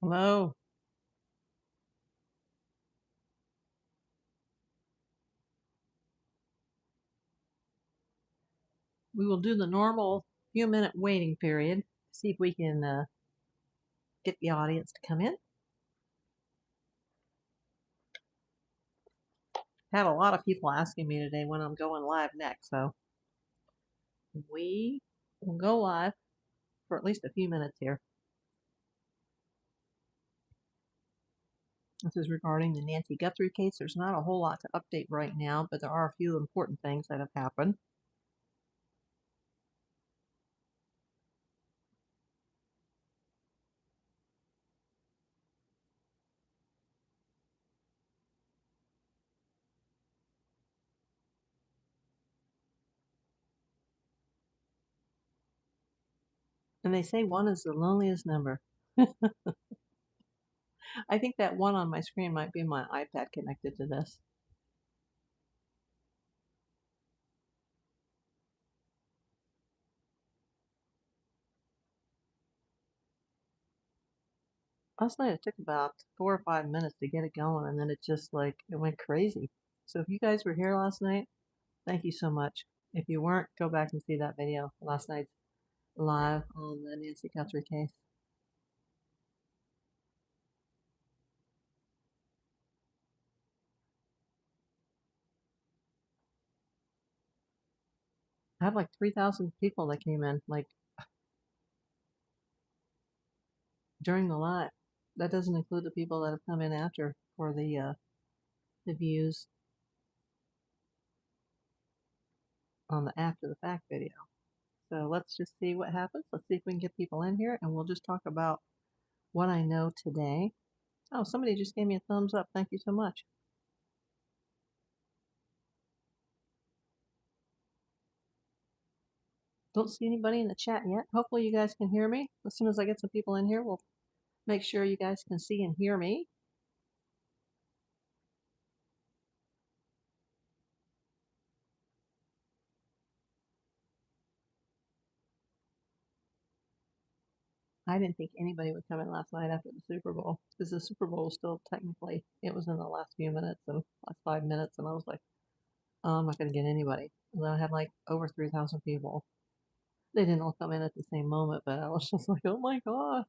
Hello. We will do the normal few-minute waiting period. See if we can get the audience to come in. Had a lot of people asking me today when I'm going live next, so we will go live for at least a few minutes here. This is regarding the Nancy Guthrie case. There's not a whole lot to update right now, but there are a few important things that have happened. And they say one is the loneliest number. I think that one on my screen might be my iPad connected to this. Last night it took about 4 or 5 minutes to get it going, and then it went crazy. So if you guys were here last night, thank you so much. If you weren't, go back and see that video last night live on the Nancy Guthrie case. I had like 3,000 people that came in like during the live. That doesn't include the people that have come in after for the views on the after the fact video. So let's just see what happens. Let's see if we can get people in here, and we'll just talk about what I know today. Oh, somebody just gave me a thumbs up. Thank you so much. Don't see anybody in the chat yet. Hopefully you guys can hear me. As soon as I get some people in here, we'll make sure you guys can see and hear me. I didn't think anybody would come in last night after the Super Bowl, because the Super Bowl was still technically, it was in the last few minutes and last 5 minutes, and I was like, oh, I'm not going to get anybody. And then I had like over 3,000 people. They didn't all come in at the same moment, but I was just like, oh my God.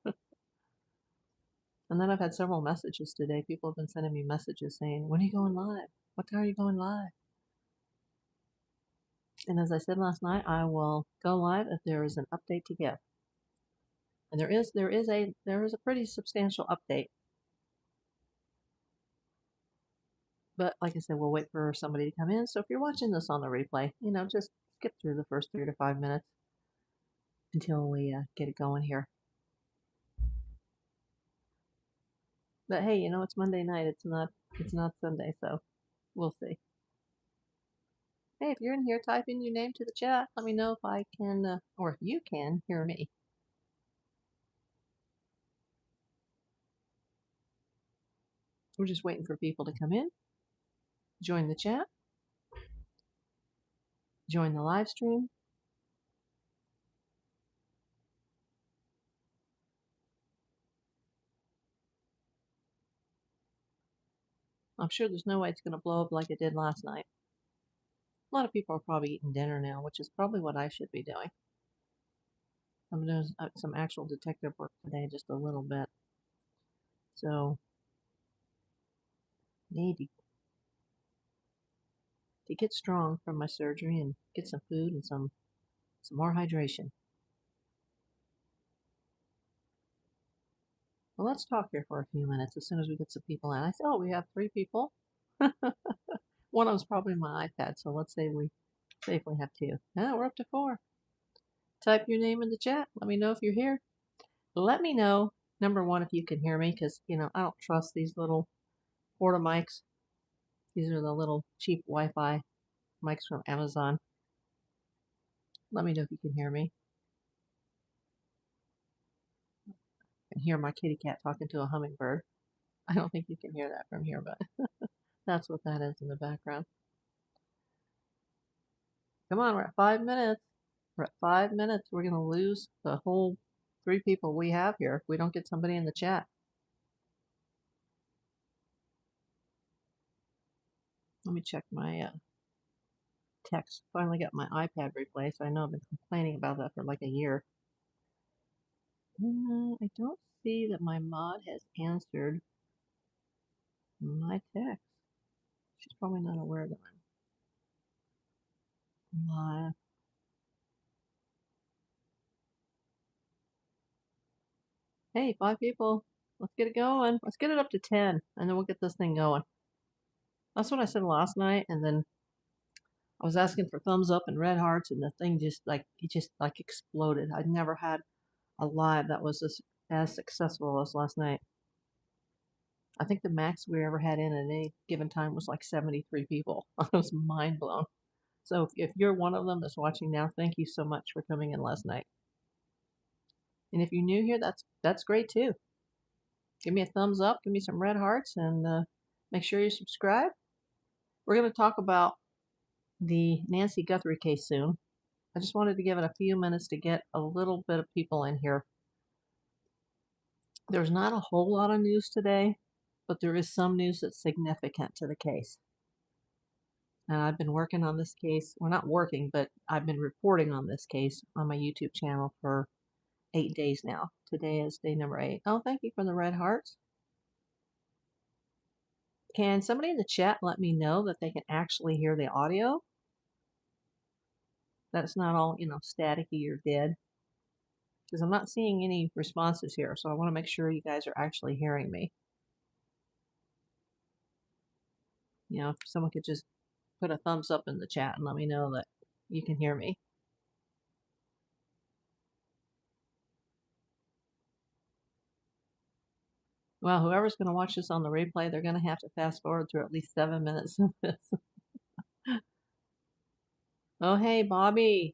And then I've had several messages today. People have been sending me messages saying, when are you going live? What time are you going live? And as I said last night, I will go live if there is an update to give. And there is a pretty substantial update. But like I said, we'll wait for somebody to come in. So if you're watching this on the replay, just skip through the first 3 to 5 minutes until we get it going here. But hey, it's Monday night. It's not Sunday, so we'll see. Hey, if you're in here, type in your name to the chat. Let me know if I can, or if you can hear me. We're just waiting for people to come in, join the chat, join the live stream. I'm sure there's no way it's going to blow up like it did last night. A lot of people are probably eating dinner now, which is probably what I should be doing. I'm doing some actual detective work today, just a little bit. So, need to get strong from my surgery and get some food and some more hydration. Well, let's talk here for a few minutes as soon as we get some people in. I said, oh, we have 3 people. One of them's probably my iPad, so let's say we safely have 2. Now we're up to 4. Type your name in the chat. Let me know if you're here. Let me know, number one, if you can hear me, because, I don't trust these little Porta mics. These are the little cheap Wi-Fi mics from Amazon. Let me know if you can hear me. I can hear my kitty cat talking to a hummingbird. I don't think you can hear that from here, but that's what that is in the background. Come on, we're at 5 minutes. We're at 5 minutes. We're going to lose the whole 3 people we have here if we don't get somebody in the chat. Let me check my text. Finally got my iPad replaced. I know I've been complaining about that for like a year. I don't see that my mod has answered my text. She's probably not aware that I'm live. Hey, 5 people. Let's get it going. Let's get it up to 10, and then we'll get this thing going. That's what I said last night, and then I was asking for thumbs up and red hearts, and the thing just like exploded. I'd never had a live that was as successful as last night. I think the max we ever had in at any given time was like 73 people. I was mind blown. So if you're one of them that's watching now, thank you so much for coming in last night. And if you're new here, that's great too. Give me a thumbs up, give me some red hearts, and make sure you subscribe. We're going to talk about the Nancy Guthrie case soon. I just wanted to give it a few minutes to get a little bit of people in here. There's not a whole lot of news today, but there is some news that's significant to the case. And I've been working on this case. Well, not working, but I've been reporting on this case on my YouTube channel for 8 days now. Today is day number 8. Oh, thank you for the red hearts. Can somebody in the chat let me know that they can actually hear the audio? That it's not all, staticky or dead. Because I'm not seeing any responses here, so I want to make sure you guys are actually hearing me. If someone could just put a thumbs up in the chat and let me know that you can hear me. Well, whoever's going to watch this on the replay, they're going to have to fast forward through at least 7 minutes of this. Oh, hey, Bobby.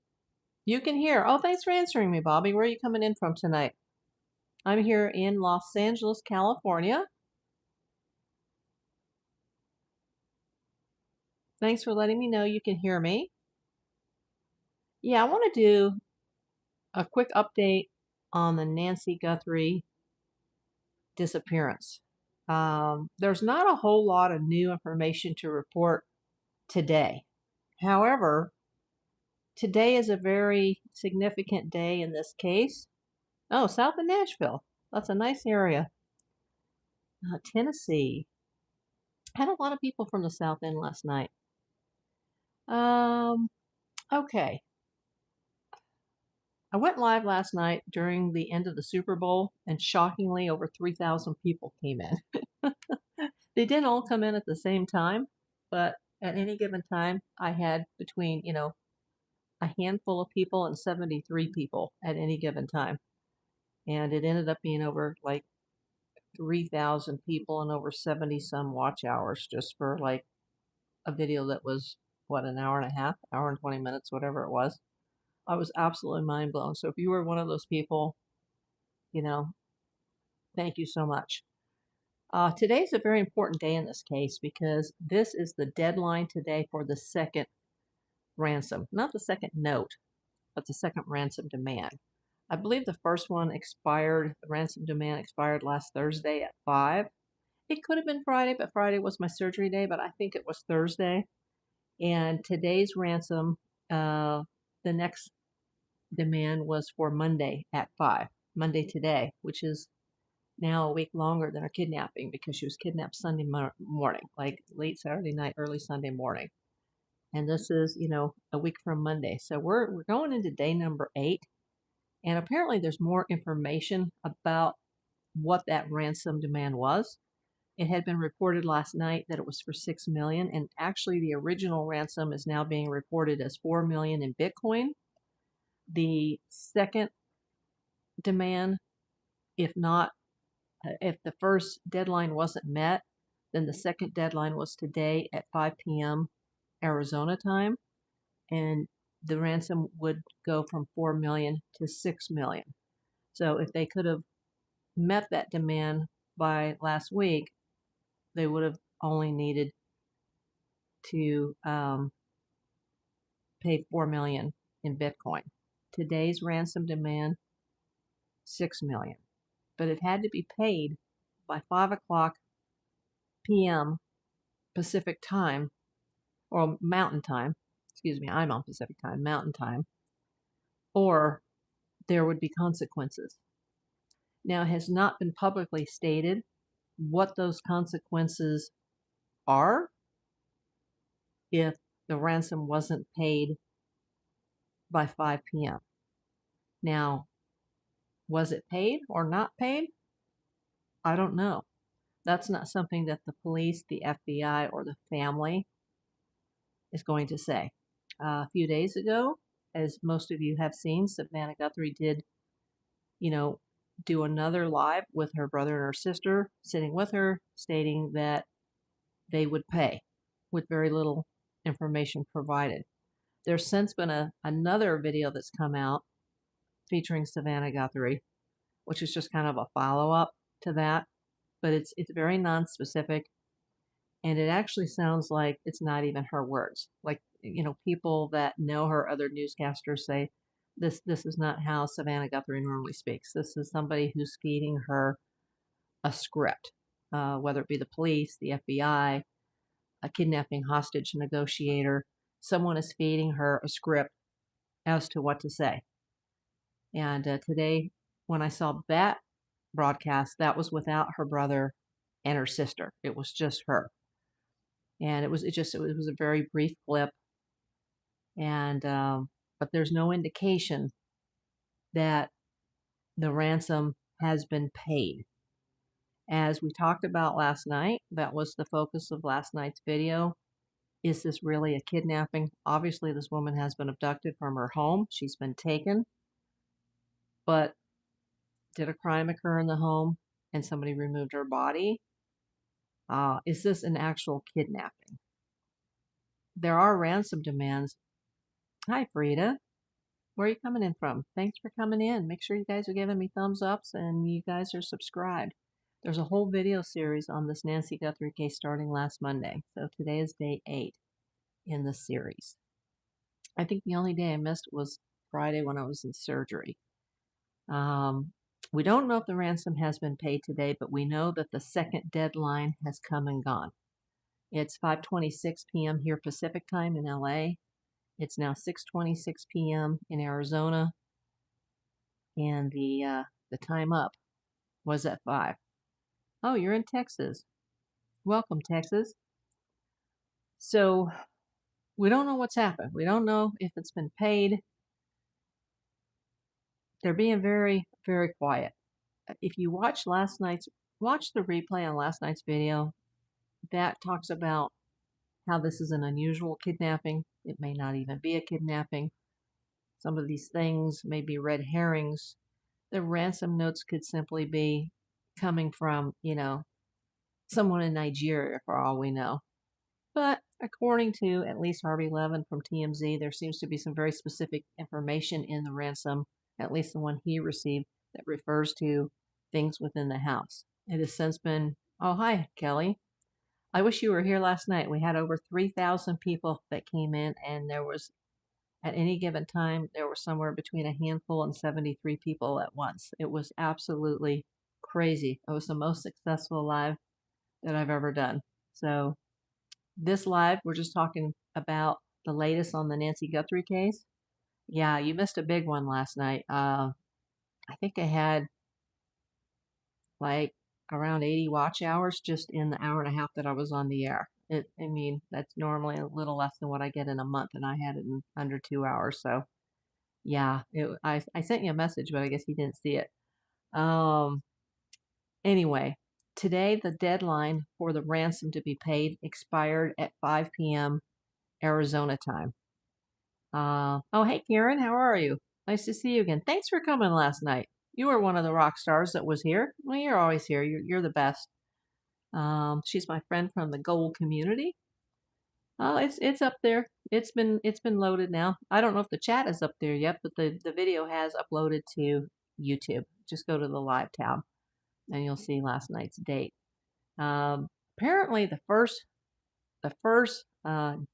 You can hear. Oh, thanks for answering me, Bobby. Where are you coming in from tonight? I'm here in Los Angeles, California. Thanks for letting me know you can hear me. Yeah, I want to do a quick update on the Nancy Guthrie disappearance. There's not a whole lot of new information to report today. However, today is a very significant day in this case. Oh, south of Nashville. That's a nice area. Tennessee. Had a lot of people from the South End last night. Okay. I went live last night during the end of the Super Bowl, and shockingly, over 3,000 people came in. They didn't all come in at the same time, but at any given time, I had between, a handful of people and 73 people at any given time. And it ended up being over like 3,000 people and over 70 some watch hours just for like a video that was, an hour and a half, hour and 20 minutes, whatever it was. I was absolutely mind blown. So if you were one of those people, thank you so much. Today's a very important day in this case because this is the deadline today for the second ransom. Not the second note, but the second ransom demand. I believe the first one expired, the ransom demand expired last Thursday at 5. It could have been Friday, but Friday was my surgery day, but I think it was Thursday. And today's ransom, the next demand was for Monday at 5. Monday today, which is now a week longer than her kidnapping because she was kidnapped Sunday morning, like late Saturday night, early Sunday morning. And this is, a week from Monday. So we're going into day number 8. And apparently there's more information about what that ransom demand was. It had been reported last night that it was for $6 million, and actually the original ransom is now being reported as $4 million in Bitcoin. The second demand, if the first deadline wasn't met, then the second deadline was today at 5 p.m. Arizona time, and the ransom would go from 4 million to 6 million. So if they could have met that demand by last week, they would have only needed to pay 4 million in Bitcoin. Today's ransom demand, 6 million, but it had to be paid by 5 o'clock p.m. Pacific time or Mountain Time. Excuse me, I'm on Pacific Time, Mountain Time. Or there would be consequences. Now, it has not been publicly stated what those consequences are if the ransom wasn't paid by 5 p.m. Now, was it paid or not paid? I don't know. That's not something that the police, the FBI, or the family is going to say. A few days ago, as most of you have seen, Savannah Guthrie did, do another live with her brother and her sister sitting with her, stating that they would pay with very little information provided. There's since been another video that's come out featuring Savannah Guthrie, which is just kind of a follow-up to that, but it's very non-specific, and it actually sounds like it's not even her words. Like, people that know her, other newscasters say, this is not how Savannah Guthrie normally speaks. This is somebody who's feeding her a script, whether it be the police, the FBI, a kidnapping hostage negotiator. Someone is feeding her a script as to what to say. And today, when I saw that broadcast, that was without her brother and her sister. It was just her, and it was a very brief clip. And but there's no indication that the ransom has been paid. As we talked about last night, that was the focus of last night's video. Is this really a kidnapping? Obviously, this woman has been abducted from her home. She's been taken. But did a crime occur in the home and somebody removed her body? Is this an actual kidnapping? There are ransom demands. Hi, Frida. Where are you coming in from? Thanks for coming in. Make sure you guys are giving me thumbs ups and you guys are subscribed. There's a whole video series on this Nancy Guthrie case starting last Monday. So today is day 8 in the series. I think the only day I missed was Friday when I was in surgery. We don't know if the ransom has been paid today, but we know that the second deadline has come and gone. It's 5:26 p.m. here Pacific time in LA. It's now 6:26 p.m. in Arizona, and the time up was at 5. Oh, you're in Texas. Welcome, Texas. So we don't know what's happened. We don't know if it's been paid. They're being very, very quiet. If you watch the replay on last night's video, that talks about how this is an unusual kidnapping. It may not even be a kidnapping. Some of these things may be red herrings. The ransom notes could simply be coming from, someone in Nigeria for all we know. But according to at least Harvey Levin from TMZ, there seems to be some very specific information in the ransom, at least the one he received, that refers to things within the house. It has since been, oh, hi, Kelly. I wish you were here last night. We had over 3,000 people that came in, and there was, at any given time, there were somewhere between a handful and 73 people at once. It was absolutely crazy. It was the most successful live that I've ever done. So this live, we're just talking about the latest on the Nancy Guthrie case. Yeah, you missed a big one last night. I think I had like around 80 watch hours just in the hour and a half that I was on the air. That's normally a little less than what I get in a month, and I had it in under 2 hours. So, yeah, I sent you a message, but I guess you didn't see it. Anyway, today the deadline for the ransom to be paid expired at 5 p.m. Arizona time. Oh, hey, Karen, how are you? Nice to see you again. Thanks for coming last night. You were one of the rock stars that was here. Well, you're always here. You're the best. She's my friend from the Gold community. It's up there. It's been loaded now. I don't know if the chat is up there yet, but the video has uploaded to YouTube. Just go to the live tab, and you'll see last night's date. Apparently, the first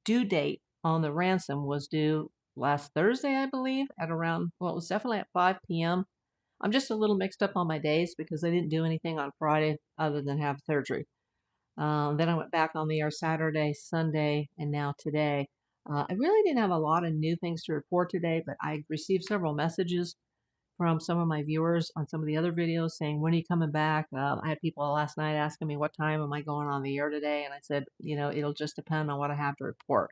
due date on the ransom was due last Thursday, I believe, at around, well, it was definitely at 5 p.m. I'm just a little mixed up on my days because I didn't do anything on Friday other than have surgery. Then I went back on the air Saturday, Sunday, and now today. I really didn't have a lot of new things to report today, but I received several messages from some of my viewers on some of the other videos saying, when are you coming back? I had people last night asking me, what time am I going on the air today? And I said, it'll just depend on what I have to report.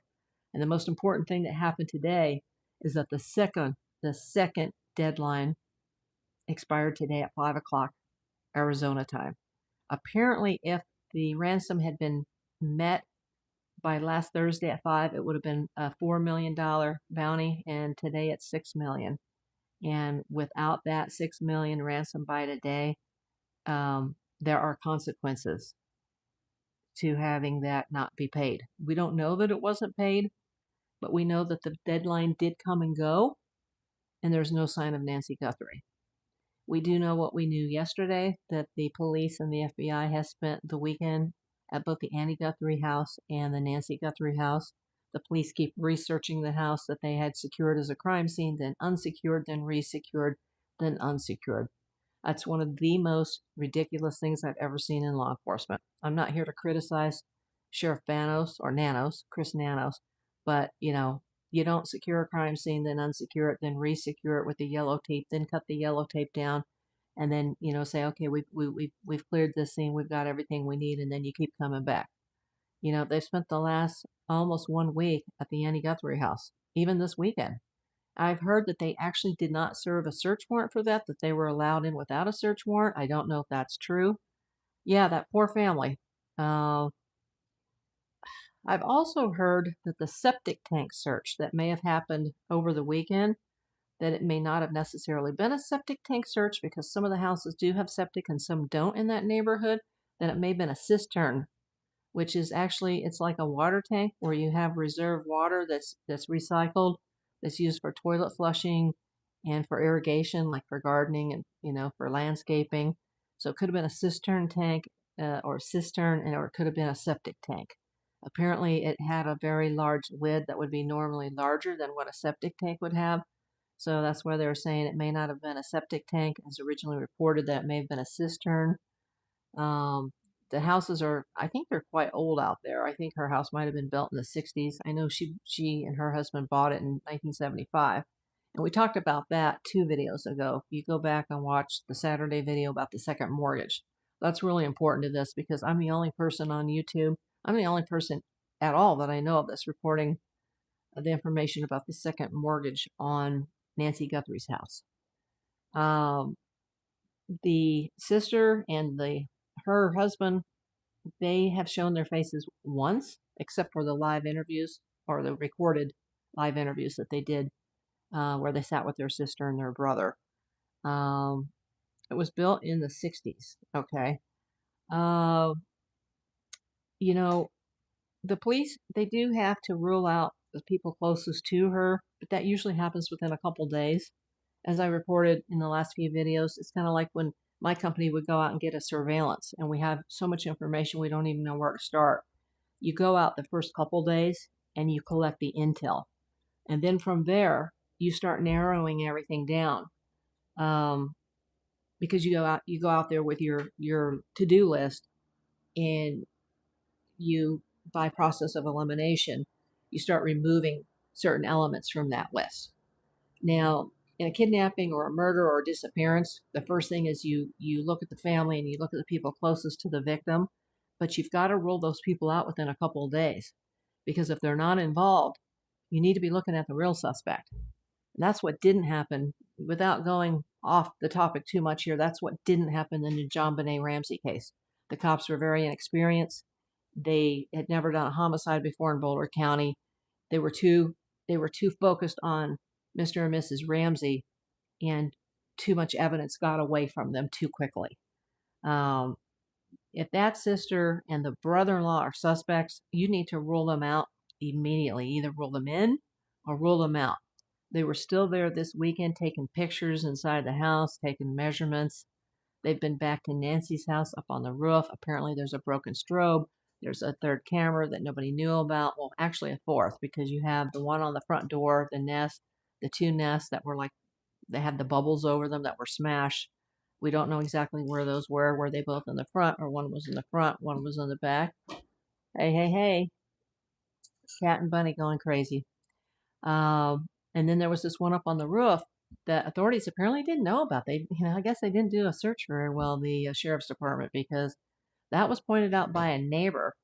And the most important thing that happened today is that the second deadline expired today at 5 o'clock Arizona time. Apparently, if the ransom had been met by last Thursday at 5, it would have been a $4 million bounty, and today it's $6 million. And without that $6 million ransom by today, there are consequences to having that not be paid. We don't know that it wasn't paid, but we know that the deadline did come and go, and there's no sign of Nancy Guthrie. We do know what we knew yesterday, that the police and the FBI has spent the weekend at both the Annie Guthrie house and the Nancy Guthrie house. The police keep researching the house that they had secured as a crime scene, then unsecured, then resecured, then unsecured. That's one of the most ridiculous things I've ever seen in law enforcement. I'm not here to criticize Sheriff Banos or Nanos, Chris Nanos, but you don't secure a crime scene, then unsecure it, then resecure it with the yellow tape, then cut the yellow tape down, and then say, okay, we've cleared this scene, we've got everything we need, and then you keep coming back. They've spent the last almost 1 week at the Annie Guthrie house, even this weekend. I've heard that they actually did not serve a search warrant for that they were allowed in without a search warrant. I don't know if that's true. Yeah, that poor family. I've also heard that the septic tank search that may have happened over the weekend, that it may not have necessarily been a septic tank search because some of the houses do have septic and some don't in that neighborhood, that it may have been a cistern, which is actually, it's like a water tank where you have reserve water that's recycled, that's used for toilet flushing and for irrigation, like for gardening and for landscaping. So it could have been a cistern tank or a cistern, or it could have been a septic tank. Apparently, it had a very large lid that would be normally larger than what a septic tank would have. So that's why they were saying it may not have been a septic tank as originally reported, that it may have been a cistern. The houses are, I think they're quite old out there. I think her house might have been built in the 60s. I know she and her husband bought it in 1975. And we talked about that 2 videos ago. If you go back and watch the Saturday video about the second mortgage, that's really important to this because I'm the only person on YouTube. I'm the only person at all that I know of that's reporting the information about the second mortgage on Nancy Guthrie's house. The sister and her husband, they have shown their faces once, except for the live interviews or the recorded live interviews that they did where they sat with their sister and their brother. It was built in the 60s, okay? The police, they do have to rule out the people closest to her, but that usually happens within a couple days. As I reported in the last few videos, it's kind of like when my company would go out and get a surveillance and we have so much information we don't even know where to start. You go out the first couple days and you collect the intel. And then from there, you start narrowing everything down. Because you go out there with your to-do list, and you, by process of elimination, you start removing certain elements from that list. Now, in a kidnapping or a murder or a disappearance, the first thing is you look at the family and you look at the people closest to the victim, but you've got to rule those people out within a couple of days, because if they're not involved, you need to be looking at the real suspect. And that's what didn't happen. Without going off the topic too much here, that's what didn't happen in the JonBenet Ramsey case. The cops were very inexperienced. They had never done a homicide before in Boulder County. They were too focused on Mr. and Mrs. Ramsey, and too much evidence got away from them too quickly. If that sister and the brother-in-law are suspects, you need to rule them out immediately. Either rule them in or rule them out. They were still there this weekend taking pictures inside the house, taking measurements. They've been back to Nancy's house up on the roof. Apparently there's a broken strobe. There's a third camera that nobody knew about. Well, actually a fourth, because you have the one on the front door, the nest, the 2 nests that were like, they had the bubbles over them that were smashed. We don't know exactly where those were. Were they both in the front, or one was in the front, one was in the back? Hey, hey, hey. Cat and Bunny going crazy. And then there was this one up on the roof that authorities apparently didn't know about. I guess they didn't do a search very well, the sheriff's department, because that was pointed out by a neighbor,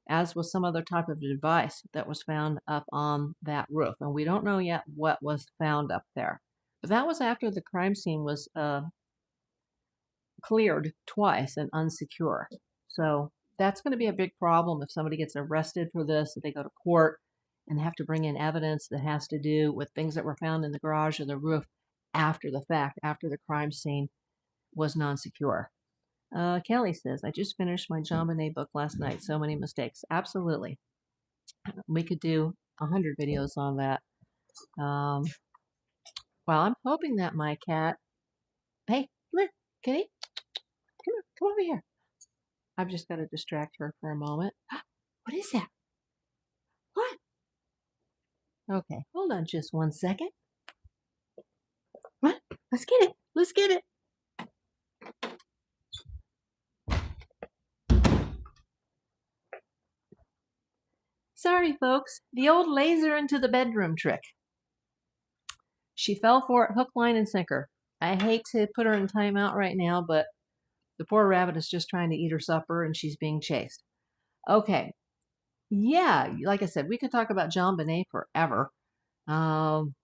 as was some other type of device that was found up on that roof. And we don't know yet what was found up there. But that was after the crime scene was cleared twice and unsecure. So that's going to be a big problem if somebody gets arrested for this, if they go to court and have to bring in evidence that has to do with things that were found in the garage or the roof after the fact, after the crime scene was non-secure. Kelly says, I just finished my JonBenet book last night. So many mistakes. Absolutely. We could do 100 videos on that. Well, I'm hoping that my cat... Hey, come here, kitty. Come over here. I've just got to distract her for a moment. What is that? What? Okay, hold on just one second. What? Let's get it. Let's get it. Sorry, folks. The old laser into the bedroom trick. She fell for it hook, line, and sinker. I hate to put her in timeout right now, but the poor rabbit is just trying to eat her supper and she's being chased. Okay. Yeah, like I said, we could talk about JonBenet forever. Karen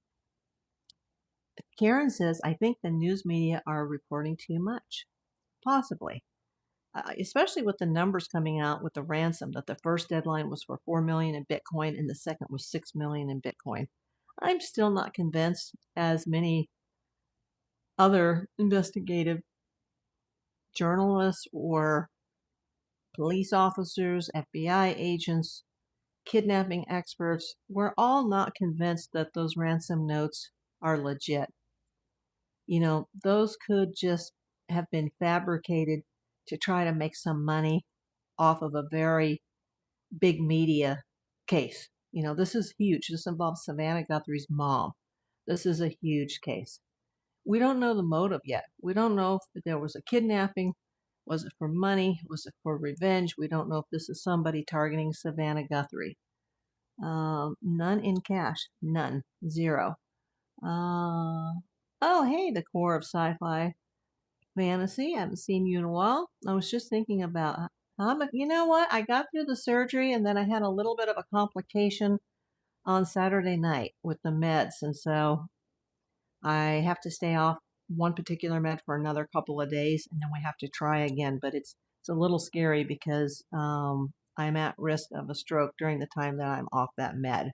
says, I think the news media are reporting too much. Possibly. Especially with the numbers coming out with the ransom, that the first deadline was for 4 million in Bitcoin and the second was 6 million in Bitcoin. I'm still not convinced, as many other investigative journalists or police officers, FBI agents, kidnapping experts, we're all not convinced that those ransom notes are legit. Those could just have been fabricated to try to make some money off of a very big media case. This is huge. This involves Savannah Guthrie's mom. This is a huge case. We don't know the motive yet. We don't know if there was a kidnapping. Was it for money? Was it for revenge? We don't know if this is somebody targeting Savannah Guthrie. None in cash. None. Zero. Oh, hey, the core of sci-fi fantasy. I haven't seen you in a while. I was just thinking about, you know what? I got through the surgery and then I had a little bit of a complication on Saturday night with the meds. And so I have to stay off one particular med for another couple of days, and then we have to try again. But it's a little scary because I'm at risk of a stroke during the time that I'm off that med.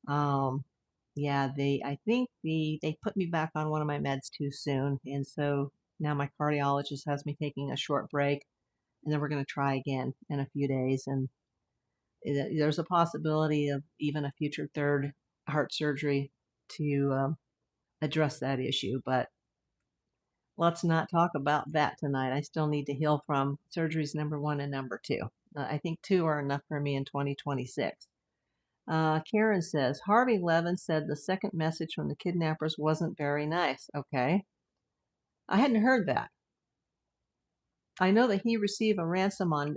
Yeah, I think they put me back on one of my meds too soon, and so now my cardiologist has me taking a short break, and then we're going to try again in a few days. And there's a possibility of even a future third heart surgery to address that issue, but let's not talk about that tonight. I still need to heal from surgeries number 1 and number 2. I think 2 are enough for me in 2026. Karen says, Harvey Levin said the second message from the kidnappers wasn't very nice. Okay. I hadn't heard that. I know that he received a ransom on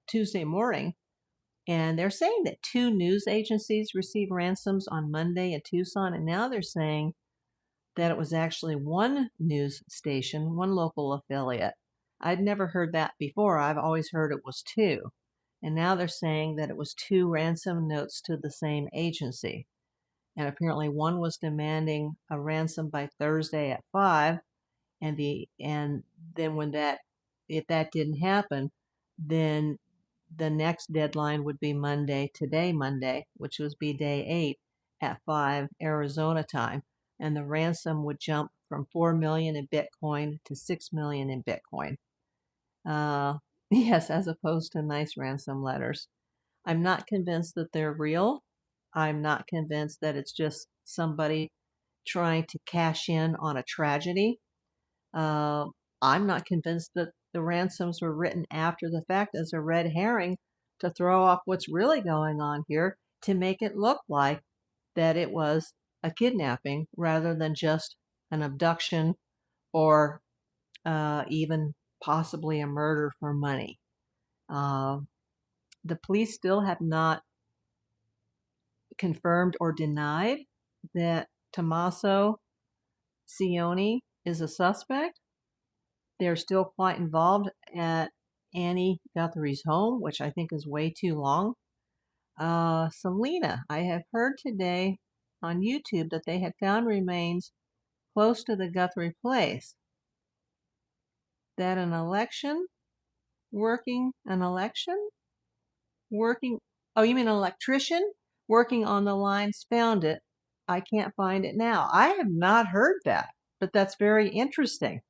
Tuesday morning, and they're saying that 2 news agencies received ransoms on Monday in Tucson, and now they're saying that it was actually 1 news station, 1 local affiliate. I'd never heard that before. I've always heard it was 2. And now they're saying that it was 2 ransom notes to the same agency. And apparently one was demanding a ransom by Thursday at 5. And then if that didn't happen, then the next deadline would be Monday, which would be day 8 at 5 Arizona time. And the ransom would jump from 4 million in Bitcoin to 6 million in Bitcoin. Yes, as opposed to nice ransom letters. I'm not convinced that they're real. I'm not convinced that it's just somebody trying to cash in on a tragedy. I'm not convinced that the ransoms were written after the fact as a red herring to throw off what's really going on here, to make it look like that it was a kidnapping rather than just an abduction or even possibly a murder for money. The police still have not confirmed or denied that Tommaso Cioni is a suspect. They're still quite involved at Annie Guthrie's home, which I think is way too long. Selena, I have heard today on YouTube that they had found remains close to the Guthrie place. That an election? Working, oh, you mean an electrician working on the lines found it. I can't find it now. I have not heard that, but that's very interesting.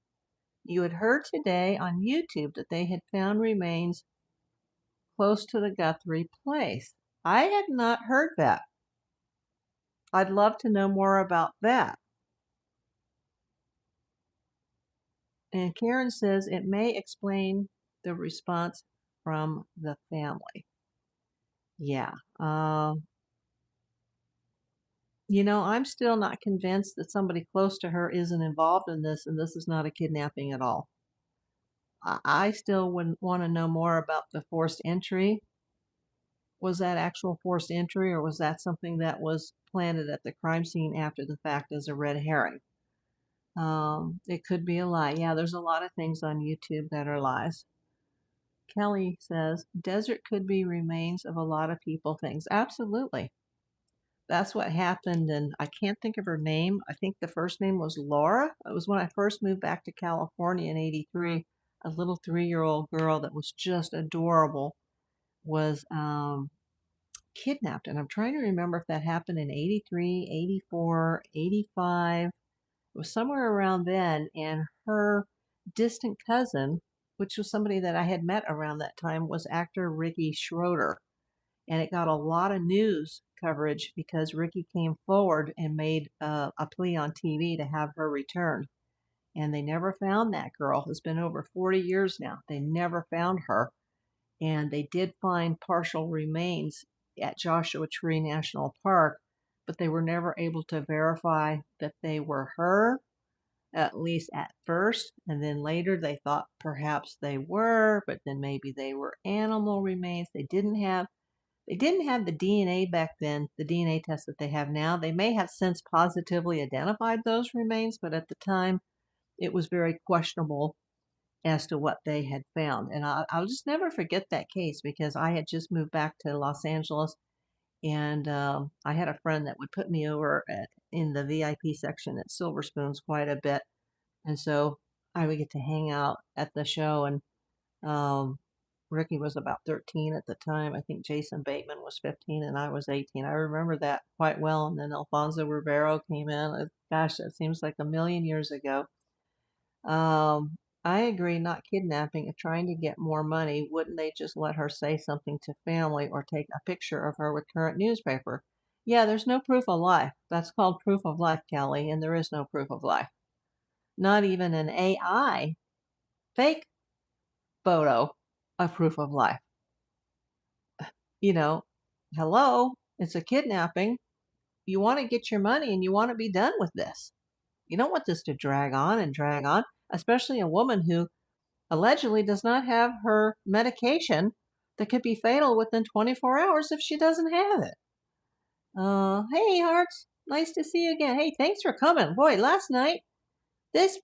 You had heard today on YouTube that they had found remains close to the Guthrie place. I had not heard that. I'd love to know more about that. And Karen says it may explain the response from the family. Yeah. You know, I'm still not convinced that somebody close to her isn't involved in this, and this is not a kidnapping at all. I still would want to know more about the forced entry. Was that actual forced entry, or was that something that was planted at the crime scene after the fact as a red herring? It could be a lie. Yeah, there's a lot of things on YouTube that are lies. Kelly says, desert could be remains of a lot of people things. Absolutely. That's what happened, and I can't think of her name. I think the first name was Laura. It was when I first moved back to California in '83. A little 3-year-old girl that was just adorable was kidnapped. And I'm trying to remember if that happened in '83, '84, '85. It was somewhere around then. And her distant cousin, which was somebody that I had met around that time, was actor Ricky Schroeder. And it got a lot of news coverage because Ricky came forward and made a plea on TV to have her returned. And they never found that girl. It's been over 40 years now. They never found her. And they did find partial remains at Joshua Tree National Park, but they were never able to verify that they were her, at least at first. And then later they thought perhaps they were, but then maybe they were animal remains. They didn't have the DNA back then, the DNA test that they have now. They may have since positively identified those remains, but at the time it was very questionable as to what they had found. And I'll just never forget that case because I had just moved back to Los Angeles, and I had a friend that would put me over in the VIP section at Silver Spoons quite a bit. And so I would get to hang out at the show, and Ricky was about 13 at the time. I think Jason Bateman was 15 and I was 18. I remember that quite well. And then Alfonso Ribeiro came in. Gosh, that seems like a million years ago. I agree, not kidnapping, if trying to get more money, wouldn't they just let her say something to family or take a picture of her with current newspaper? Yeah, there's no proof of life. That's called proof of life, Kelly, and there is no proof of life. Not even an AI fake photo of proof of life. You know, hello, it's a kidnapping. You want to get your money and you want to be done with this. You don't want this to drag on, especially a woman who allegedly does not have her medication that could be fatal within 24 hours if she doesn't have it. Hey, Hearts, nice to see you again. Hey, thanks for coming. Boy, last night, this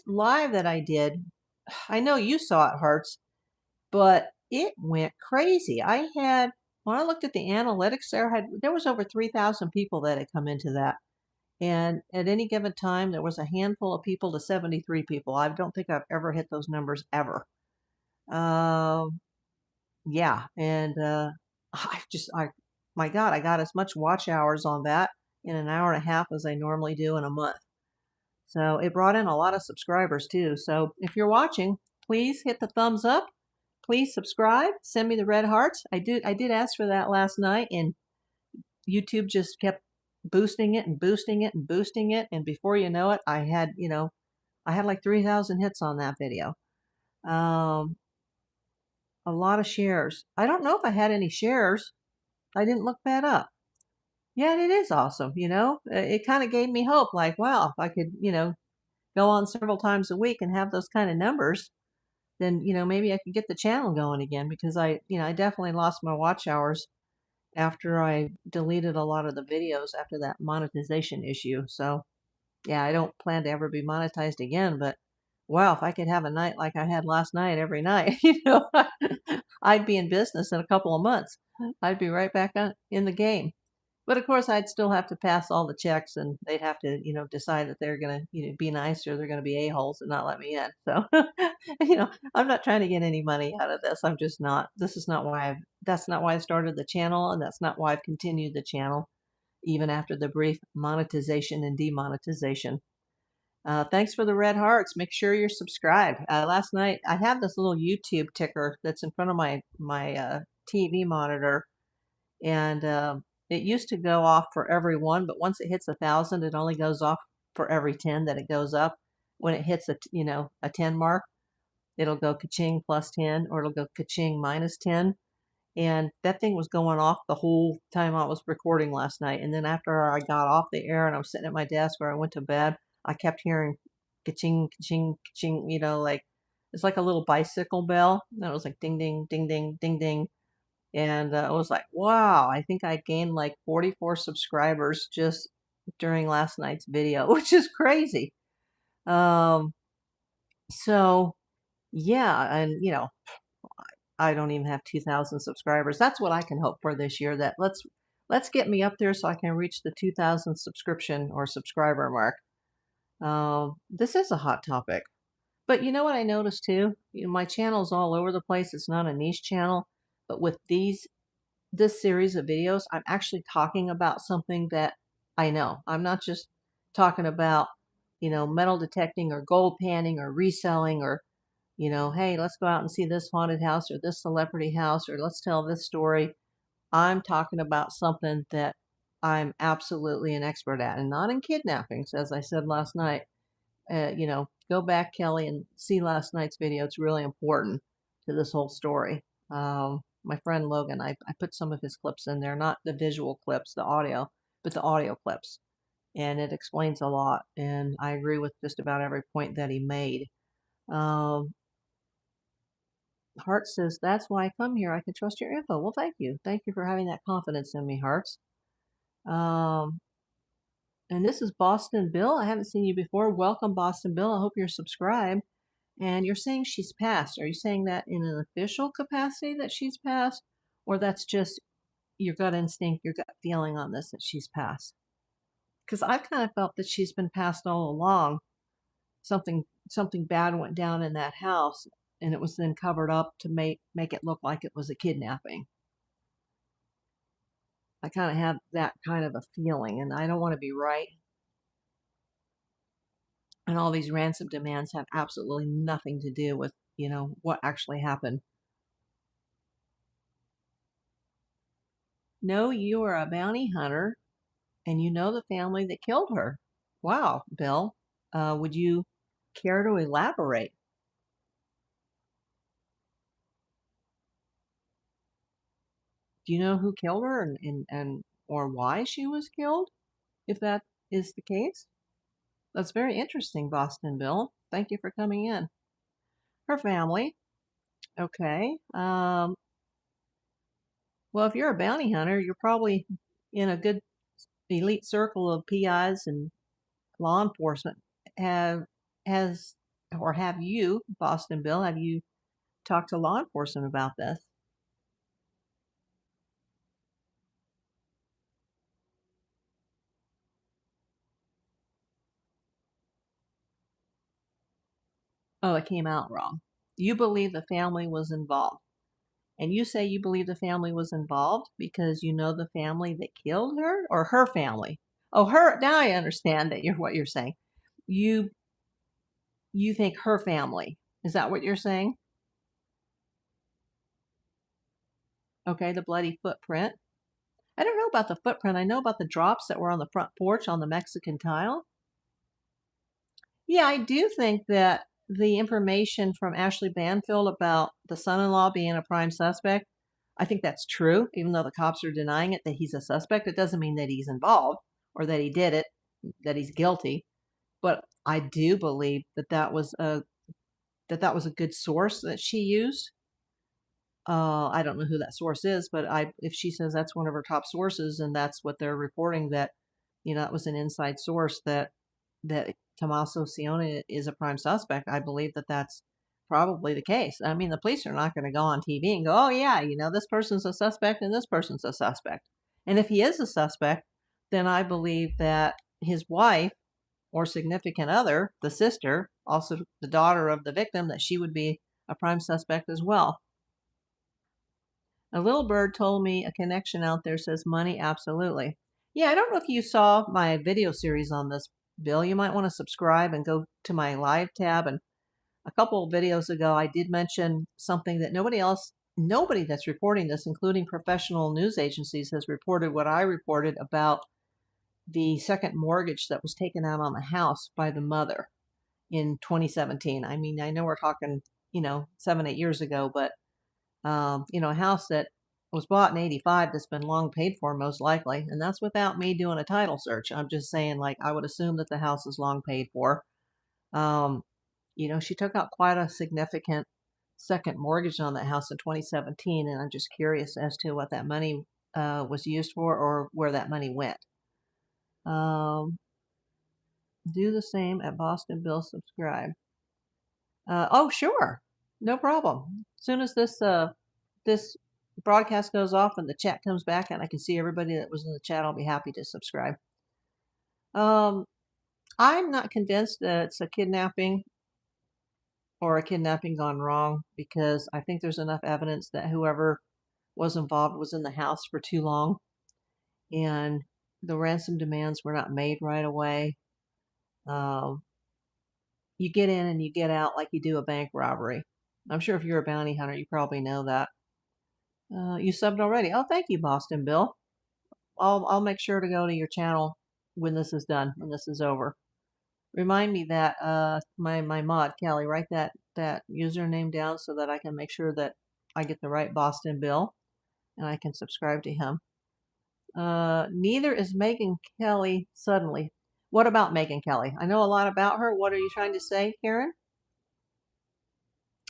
live that I did, I know you saw it, Hearts, but it went crazy. When I looked at the analytics there was over 3,000 people that had come into that. And at any given time, there was a handful of people to 73 people. I don't think I've ever hit those numbers ever. Yeah, and my God, I got as much watch hours on that in an hour and a half as I normally do in a month. So it brought in a lot of subscribers too. So if you're watching, please hit the thumbs up. Please subscribe. Send me the red hearts. I did ask for that last night, and YouTube just kept boosting it and boosting it and boosting it. And before you know it, I had like 3,000 hits on that video. A lot of shares. I don't know if I had any shares. I didn't look that up. Yeah, it is awesome. It kind of gave me hope. Like, wow, if I could, go on several times a week and have those kind of numbers, then, maybe I could get the channel going again, because I definitely lost my watch hours after I deleted a lot of the videos after that monetization issue. So yeah, I don't plan to ever be monetized again, but wow, if I could have a night like I had last night every night, I'd be in business in a couple of months. I'd be right back in the game. But of course, I'd still have to pass all the checks, and they'd have to, decide that they're going to, be nice, or they're going to be a-holes and not let me in. So, I'm not trying to get any money out of this. I'm just not. This is not why that's not why I started the channel, and that's not why I've continued the channel, even after the brief monetization and demonetization. Thanks for the red hearts. Make sure you're subscribed. Last night, I have this little YouTube ticker that's in front of my TV monitor, and it used to go off for every one, but once it hits 1,000, it only goes off for every 10 that it goes up. When it hits a 10 mark, it'll go ka-ching plus 10, or it'll go ka-ching minus 10. And that thing was going off the whole time I was recording last night. And then after I got off the air and I was sitting at my desk where I went to bed, I kept hearing ka-ching, ka-ching, ka-ching, like it's like a little bicycle bell. And it was like ding, ding, ding, ding, ding, ding. And I was like, wow, I think I gained like 44 subscribers just during last night's video, which is crazy. So yeah, and I don't even have 2,000 subscribers. That's what I can hope for this year. That let's get me up there so I can reach the 2,000 subscription or subscriber mark. This is a hot topic, but you know what I noticed too? My channel's all over the place. It's not a niche channel, but with this series of videos, I'm actually talking about something that I know. I'm not just talking about, metal detecting or gold panning or reselling, or, hey, let's go out and see this haunted house or this celebrity house, or let's tell this story. I'm talking about something that I'm absolutely an expert at, and not in kidnappings, as I said last night. Go back, Kelly, and see last night's video. It's really important to this whole story. My friend Logan, I put some of his clips in there, not the visual clips, the audio, but the audio clips. And it explains a lot. And I agree with just about every point that he made. Hart says, that's why I come here. I can trust your info. Well, thank you. Thank you for having that confidence in me, Hearts. And this is Boston Bill. I haven't seen you before. Welcome, Boston Bill. I hope you're subscribed. And you're saying she's passed. Are you saying that in an official capacity that she's passed? Or that's just your gut instinct, your gut feeling on this, that she's passed? Because I kind of felt that she's been passed all along. Something bad went down in that house, and it was then covered up to make it look like it was a kidnapping. I kind of have that kind of a feeling, and I don't want to be right. And all these ransom demands have absolutely nothing to do with, what actually happened. No, you are a bounty hunter, and you know the family that killed her. Wow, Bill. Would you care to elaborate? Do you know who killed her, and or why she was killed, if that is the case? That's very interesting, Boston Bill. Thank you for coming in. Her family. Okay. Well, if you're a bounty hunter, you're probably in a good elite circle of PIs and law enforcement. Have you, Boston Bill, have you talked to law enforcement about this? Oh, it came out wrong. You believe the family was involved. And you say you believe the family was involved because you know the family that killed her, or her family? Oh, her. Now I understand that what you're saying. You think her family. Is that what you're saying? Okay, the bloody footprint. I don't know about the footprint. I know about the drops that were on the front porch on the Mexican tile. Yeah, I do think that the information from Ashley Banfield about the son-in-law being a prime suspect, I think that's true, even though the cops are denying it, that he's a suspect. It doesn't mean that he's involved or that he did it, that he's guilty. but I do believe that that was a good source that she used. I don't know who that source is, but if she says that's one of her top sources and that's what they're reporting, that that was an inside source, that Tommaso Cione is a prime suspect, I believe that that's probably the case. I mean, the police are not going to go on TV and go, oh yeah, this person's a suspect and this person's a suspect. And if he is a suspect, then I believe that his wife or significant other, the sister, also the daughter of the victim, that she would be a prime suspect as well. A little bird told me a connection out there says money, absolutely. Yeah, I don't know if you saw my video series on this, Bill. You might want to subscribe and go to my live tab. And a couple of videos ago, I did mention something that nobody that's reporting this, including professional news agencies, has reported what I reported about the second mortgage that was taken out on the house by the mother in 2017. I mean, I know we're talking, 7-8 years ago, but a house that was bought in 85 that's been long paid for most likely. And that's without me doing a title search. I'm just saying, like, I would assume that the house is long paid for. She took out quite a significant second mortgage on that house in 2017. And I'm just curious as to what that money was used for or where that money went. Do the same at Boston Bill, subscribe. Oh, sure. No problem. As soon as this broadcast goes off and the chat comes back and I can see everybody that was in the chat, I'll be happy to subscribe. I'm not convinced that it's a kidnapping or a kidnapping gone wrong, because I think there's enough evidence that whoever was involved was in the house for too long and the ransom demands were not made right away. You get in and you get out like you do a bank robbery. I'm sure if you're a bounty hunter, you probably know that. You subbed already. Oh, thank you, Boston Bill. I'll make sure to go to your channel when this is done, when this is over. Remind me that my mod Kelly, write that username down so that I can make sure that I get the right Boston Bill and I can subscribe to him. Neither is Megan Kelly suddenly. What about Megan Kelly? I know a lot about her. What are you trying to say, Karen?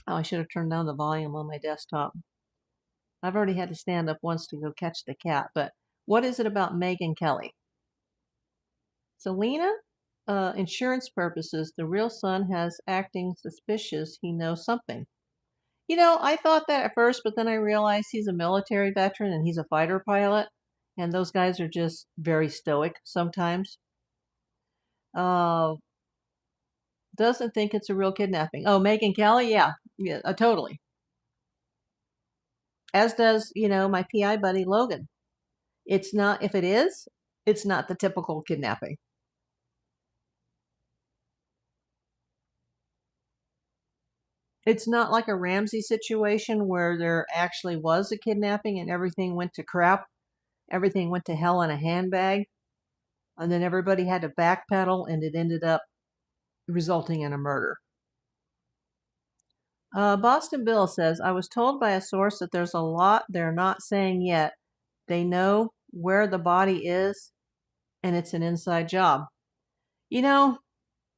Oh, I should have turned down the volume on my desktop. I've already had to stand up once to go catch the cat, but what is it about Megan Kelly? Selena? Insurance purposes, the real son has acting suspicious. He knows something. I thought that at first, but then I realized he's a military veteran and he's a fighter pilot, and those guys are just very stoic sometimes. Doesn't think it's a real kidnapping. Oh, Megan Kelly? Yeah, totally. As does, my PI buddy Logan. It's not, if it is, it's not the typical kidnapping. It's not like a Ramsey situation where there actually was a kidnapping and everything went to crap. Everything went to hell in a handbag. And then everybody had to backpedal and it ended up resulting in a murder. Boston Bill says, I was told by a source that there's a lot they're not saying yet. They know where the body is and it's an inside job.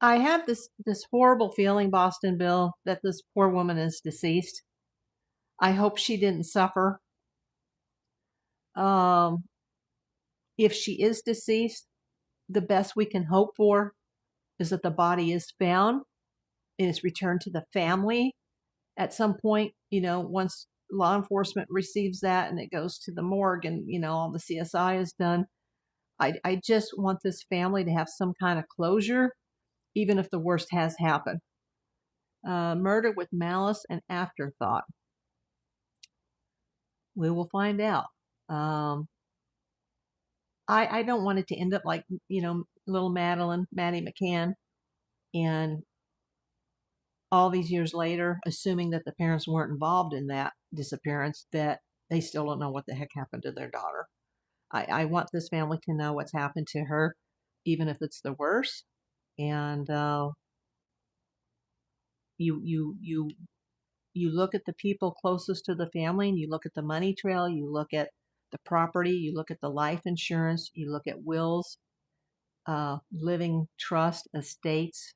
I have this horrible feeling, Boston Bill, that this poor woman is deceased. I hope she didn't suffer. If she is deceased, the best we can hope for is that the body is found and is returned to the family at some point, once law enforcement receives that and it goes to the morgue and, all the CSI is done. I just want this family to have some kind of closure, even if the worst has happened. Murder with malice and afterthought. We will find out. I don't want it to end up like, little Maddie McCann, and all these years later, assuming that the parents weren't involved in that disappearance, that they still don't know what the heck happened to their daughter. I want this family to know what's happened to her, even if it's the worst. And you look at the people closest to the family, and you look at the money trail, you look at the property, you look at the life insurance, you look at wills. living trust, estates.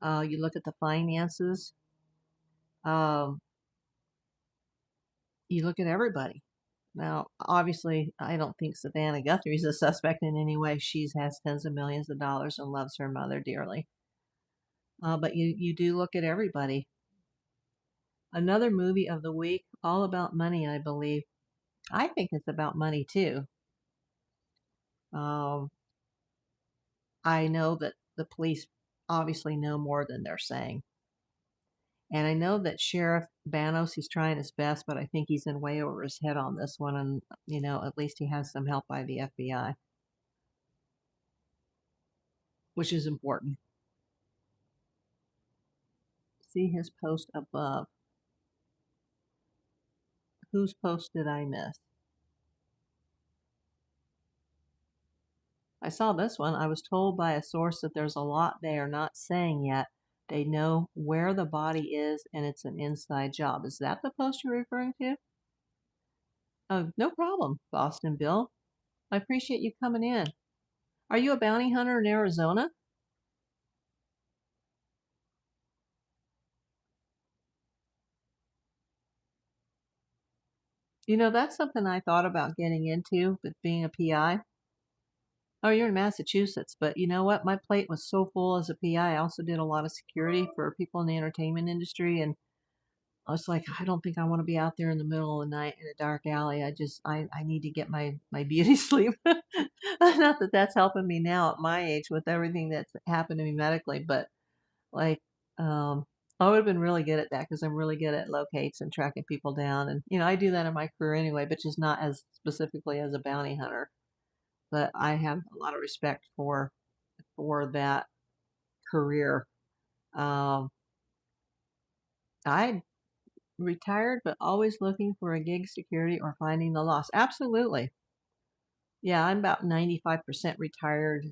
You look at the finances. Um, you look at everybody. Now, obviously, I don't think Savannah Guthrie is a suspect in any way. She has tens of millions of dollars and loves her mother dearly. But you do look at everybody. Another movie of the week, all about money, I believe. I think it's about money too. Um, I know that the police obviously know more than they're saying. And I know that Sheriff Banos, he's trying his best, but I think he's in way over his head on this one. And, at least he has some help by the FBI, which is important. See his post above. Whose post did I miss? I saw this one. I was told by a source that there's a lot they are not saying yet. They know where the body is, and it's an inside job. Is that the post you're referring to? Oh, no problem, Boston Bill. I appreciate you coming in. Are you a bounty hunter in Arizona? That's something I thought about getting into with being a PI. Oh, you're in Massachusetts, but you know what? My plate was so full as a PI. I also did a lot of security for people in the entertainment industry, and I was like, I don't think I want to be out there in the middle of the night in a dark alley. I need to get my beauty sleep. Not that that's helping me now at my age with everything that's happened to me medically, but like, I would have been really good at that because I'm really good at locates and tracking people down. And, I do that in my career anyway, but just not as specifically as a bounty hunter. But I have a lot of respect for that career. Um, I retired, but always looking for a gig security or finding the lost. Absolutely. Yeah, I'm about 95% retired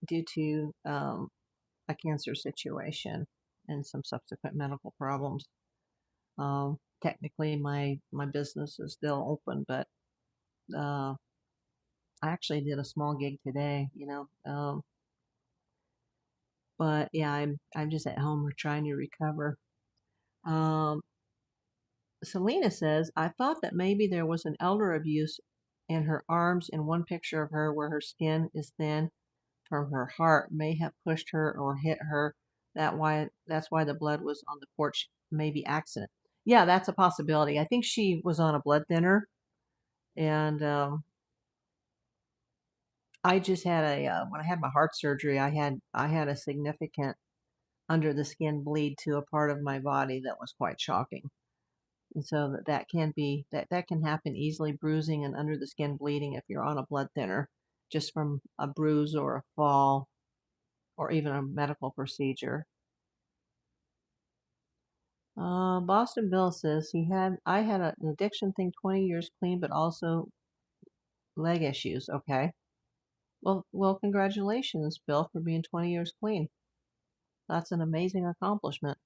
due to a cancer situation and some subsequent medical problems. Technically, my business is still open, but uh, I actually did a small gig today, but yeah, I'm just at home. We're trying to recover. Um, Selena says, I thought that maybe there was an elder abuse in her arms in one picture of her where her skin is thin from her heart may have pushed her or hit her. That's why the blood was on the porch, maybe accident. Yeah, that's a possibility. I think she was on a blood thinner, and I just had when I had my heart surgery, I had a significant under the skin bleed to a part of my body that was quite shocking. And so that can be that can happen easily, bruising and under the skin bleeding if you're on a blood thinner, just from a bruise or a fall or even a medical procedure. Boston Bill says I had an addiction thing 20 years clean, but also leg issues. Okay. Well, congratulations, Bill, for being 20 years clean. That's an amazing accomplishment.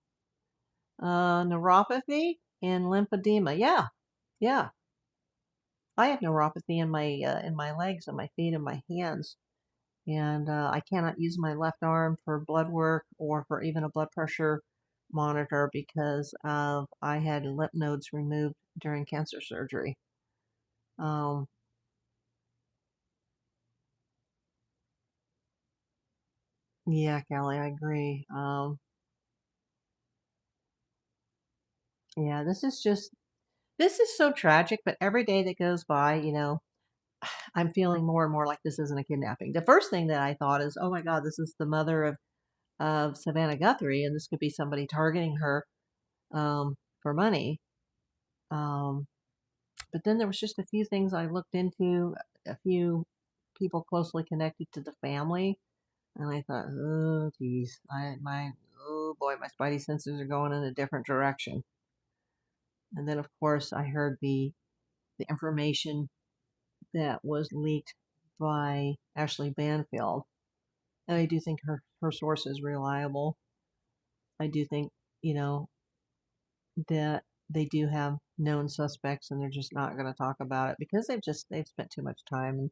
Neuropathy and lymphedema. Yeah, yeah. I have neuropathy in my legs and my feet and my hands, and I cannot use my left arm for blood work or for even a blood pressure monitor because of I had lymph nodes removed during cancer surgery. Um, yeah, Kelly, I agree. Yeah, this is so tragic, but every day that goes by, I'm feeling more and more like this isn't a kidnapping. The first thing that I thought is, oh my God, this is the mother of Savannah Guthrie, and this could be somebody targeting her for money. Um, but then there was just a few things I looked into, a few people closely connected to the family, and I thought, oh geez, oh boy, my spidey senses are going in a different direction. And then of course I heard the information that was leaked by Ashley Banfield, and I do think her source is reliable. I do think you know that they do have known suspects and they're just not going to talk about it because they've spent too much time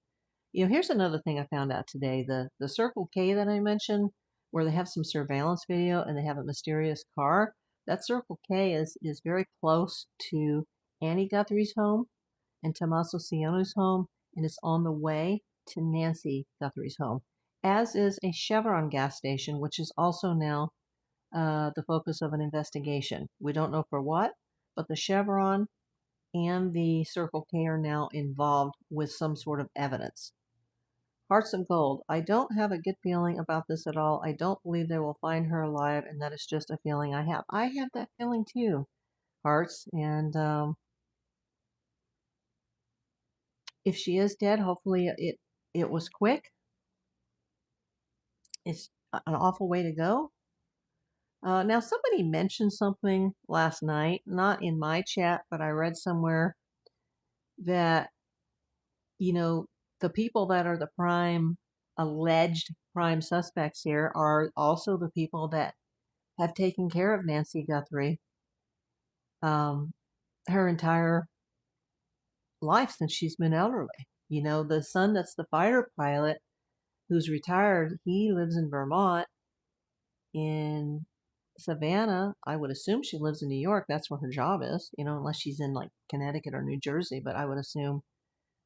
Here's another thing I found out today. The Circle K that I mentioned, where they have some surveillance video and they have a mysterious car. That Circle K is very close to Annie Guthrie's home and Tommaso Sione's home, and it's on the way to Nancy Guthrie's home, as is a Chevron gas station, which is also now the focus of an investigation. We don't know for what, but the Chevron and the Circle K are now involved with some sort of evidence. Hearts of Gold. I don't have a good feeling about this at all. I don't believe they will find her alive, and that is just a feeling I have. I have that feeling too, Hearts. And if she is dead, hopefully it was quick. It's an awful way to go. Now, somebody mentioned something last night, not in my chat, but I read somewhere that, the people that are the alleged prime suspects here are also the people that have taken care of Nancy Guthrie her entire life since she's been elderly. The son that's the fighter pilot who's retired, he lives in Vermont. In Savannah, I would assume she lives in New York. That's where her job is, unless she's in like Connecticut or New Jersey, but I would assume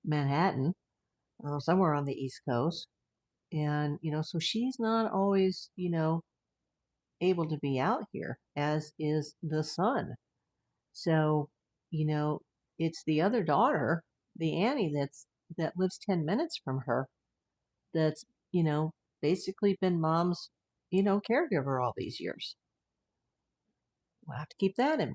Manhattan, somewhere on the East Coast. And, so she's not always, able to be out here, as is the son. So, it's the other daughter, the Annie, that lives 10 minutes from her, that's, basically been mom's, caregiver all these years. We'll have to keep that in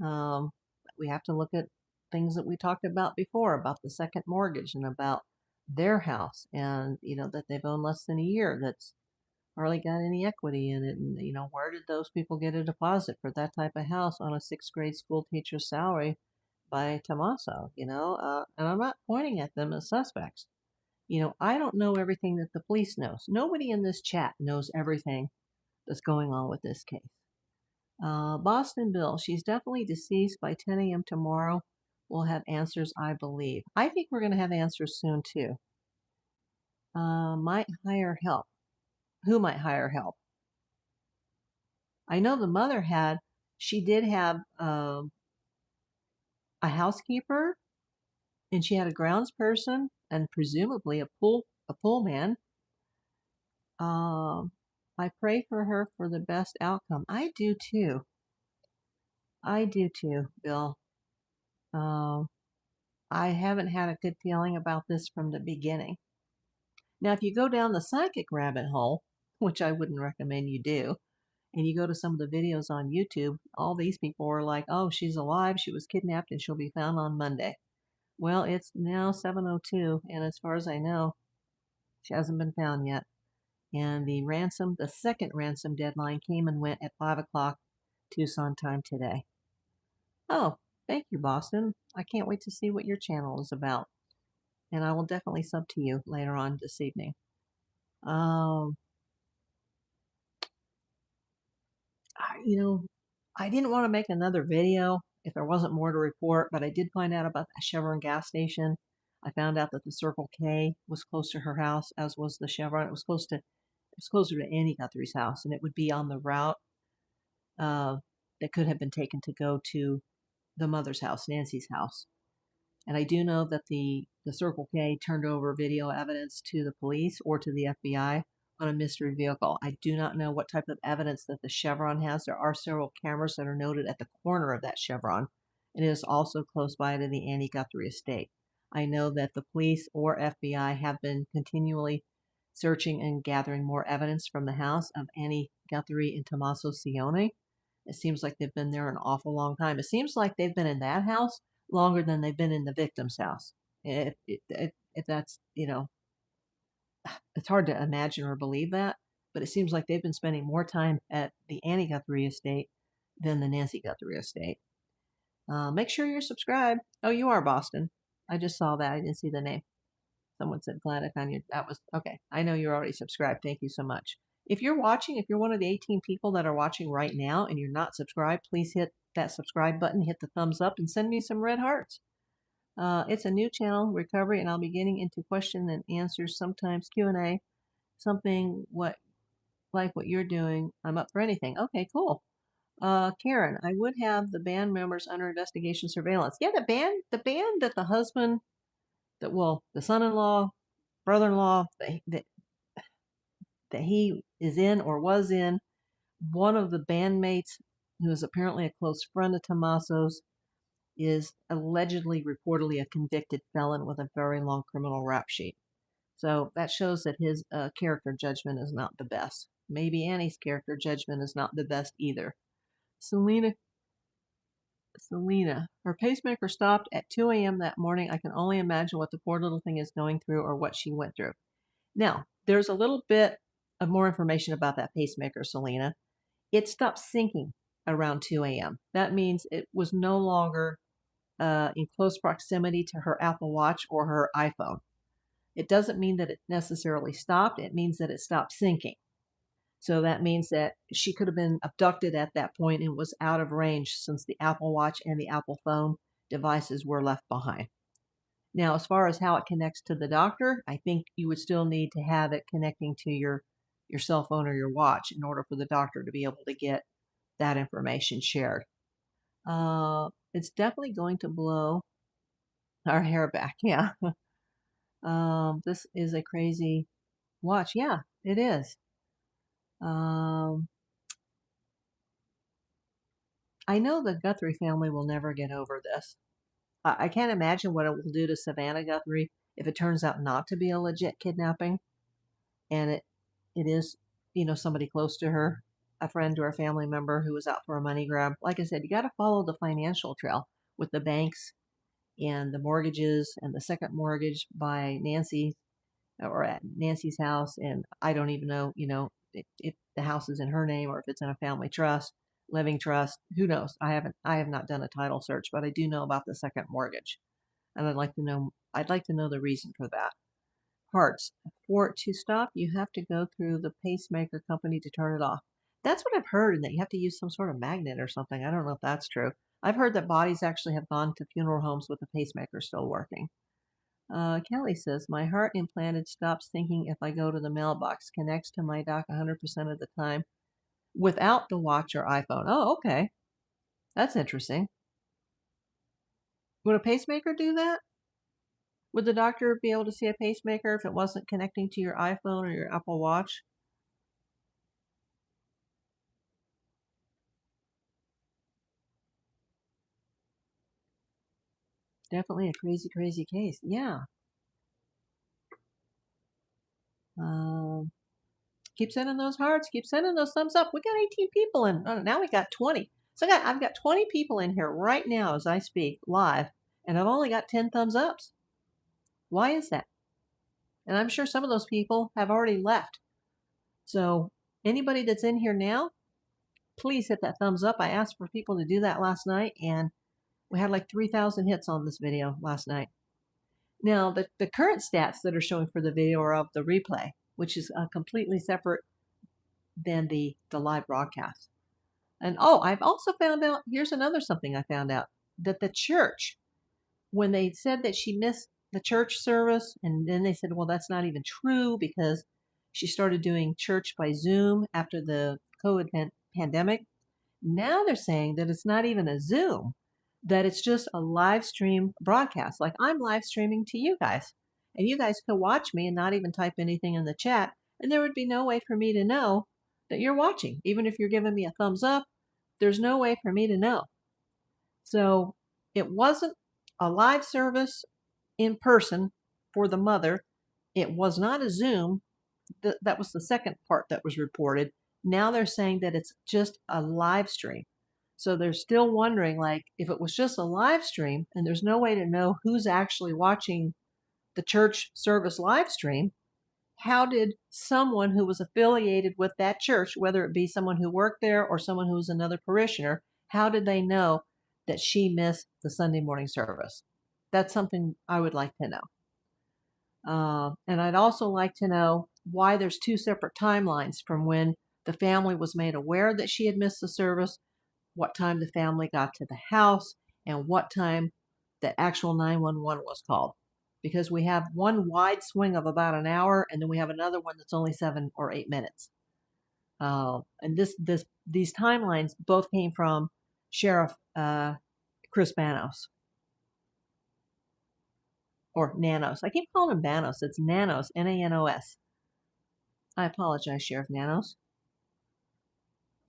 mind. We have to look at things that we talked about before, about the second mortgage and about their house, and that they've owned less than a year, that's hardly got any equity in it. And where did those people get a deposit for that type of house on a sixth grade school teacher's salary by Tommaso? And I'm not pointing at them as suspects. I don't know everything that the police knows. Nobody in this chat knows everything that's going on with this case. Boston Bill, she's definitely deceased by 10 a.m. tomorrow. We'll have answers, I believe. I think we're going to have answers soon, too. Might hire help. Who might hire help? I know the mother she did have a housekeeper, and she had a grounds person, and presumably a pool man. I pray for her for the best outcome. I do too. Bill. I haven't had a good feeling about this from the beginning. Now, if you go down the psychic rabbit hole, which I wouldn't recommend you do, and you go to some of the videos on YouTube, all these people are like, oh, she's alive, she was kidnapped, and she'll be found on Monday. Well, it's now 7:02, and as far as I know, she hasn't been found yet. And the second ransom deadline came and went at 5 o'clock Tucson time today. Oh, thank you, Boston. I can't wait to see what your channel is about. And I will definitely sub to you later on this evening. I didn't want to make another video if there wasn't more to report, but I did find out about the Chevron gas station. I found out that the Circle K was close to her house, as was the Chevron. It was closer to Annie Guthrie's house, and it would be on the route that could have been taken to go to the mother's house, Nancy's house. And I do know that the Circle K turned over video evidence to the police or to the FBI on a mystery vehicle. I do not know what type of evidence that the Chevron has. There are several cameras that are noted at the corner of that Chevron, and it is also close by to the Annie Guthrie estate. I know that the police or FBI have been continually searching and gathering more evidence from the house of Annie Guthrie and Tommaso Sione. It seems like they've been there an awful long time. It seems like they've been in that house longer than they've been in the victim's house. If that's, it's hard to imagine or believe that, but it seems like they've been spending more time at the Annie Guthrie estate than the Nancy Guthrie estate. Make sure you're subscribed. Oh, you are, Boston. I just saw that. I didn't see the name. Someone said Gladys on your. That was okay. I know you're already subscribed. Thank you so much. If you're one of the 18 people that are watching right now and you're not subscribed, please hit that subscribe button, hit the thumbs up, and send me some red hearts. It's a new channel, Recovery, and I'll be getting into question and answers, sometimes Q&A, something like what you're doing. I'm up for anything. Okay, cool. Karen, I would have the band members under investigation surveillance. Yeah, the band that the husband, the son-in-law, brother-in-law, that he is in or was in, one of the bandmates, who is apparently a close friend of Tommaso's, is allegedly, reportedly, a convicted felon with a very long criminal rap sheet. So that shows that his character judgment is not the best. Maybe Annie's character judgment is not the best either. Selena, her pacemaker stopped at 2 a.m. that morning. I can only imagine what the poor little thing is going through or what she went through. Now, there's a little bit of more information about that pacemaker, Selena. It stopped syncing around 2 a.m. That means it was no longer in close proximity to her Apple Watch or her iPhone. It doesn't mean that it necessarily stopped. It means that it stopped syncing. So that means that she could have been abducted at that point and was out of range, since the Apple Watch and the Apple phone devices were left behind. Now, as far as how it connects to the doctor, I think you would still need to have it connecting to your cell phone or your watch in order for the doctor to be able to get that information shared. It's definitely going to blow our hair back. Yeah. This is a crazy watch. Yeah, it is. I know the Guthrie family will never get over this. I can't imagine what it will do to Savannah Guthrie if it turns out not to be a legit kidnapping, and it is, somebody close to her, a friend or a family member who was out for a money grab. Like I said, you got to follow the financial trail with the banks and the mortgages, and the second mortgage by Nancy, or at Nancy's house. And I don't even know, if the house is in her name or if it's in a family trust, living trust. Who knows? I have not done a title search, but I do know about the second mortgage, and I'd like to know the reason for that. Parts. For it to stop, you have to go through the pacemaker company to turn it off. That's what I've heard, and that you have to use some sort of magnet or something. I don't know if that's true. I've heard that bodies actually have gone to funeral homes with the pacemaker still working. Kelly says, my heart implanted stops thinking if I go to the mailbox, connects to my dock 100% of the time without the watch or iPhone. Oh, okay. That's interesting. Would a pacemaker do that? Would the doctor be able to see a pacemaker if it wasn't connecting to your iPhone or your Apple Watch? Definitely a crazy, crazy case. Yeah. Keep sending those hearts. Keep sending those thumbs up. We got 18 people in. Oh, now we got 20. So I've got 20 people in here right now as I speak live, and I've only got 10 thumbs ups. Why is that? And I'm sure some of those people have already left. So anybody that's in here now, please hit that thumbs up. I asked for people to do that last night, and we had like 3,000 hits on this video last night. Now, the current stats that are showing for the video are of the replay, which is completely separate than the live broadcast. And I've also found out, here's another something I found out, that the church, when they said that she missed the church service, and then they said, well, that's not even true because she started doing church by Zoom after the COVID pandemic. Now they're saying that it's not even a Zoom, that it's just a live stream broadcast. Like I'm live streaming to you guys, and you guys could watch me and not even type anything in the chat, and there would be no way for me to know that you're watching. Even if you're giving me a thumbs up, there's no way for me to know. So it wasn't a live service in person for the mother. It was not a Zoom. That was the second part that was reported. Now they're saying that it's just a live stream. So they're still wondering, like, if it was just a live stream and there's no way to know who's actually watching the church service live stream, how did someone who was affiliated with that church, whether it be someone who worked there or someone who was another parishioner, how did they know that she missed the Sunday morning service? That's something I would like to know. And I'd also like to know why there's two separate timelines from when the family was made aware that she had missed the service, what time the family got to the house, and what time the actual 911 was called, because we have one wide swing of about an hour, and then we have another one that's only 7 or 8 minutes. And these timelines both came from Sheriff Chris Banos, or Nanos. I keep calling him Banos. It's Nanos, Nanos. I apologize, Sheriff Nanos.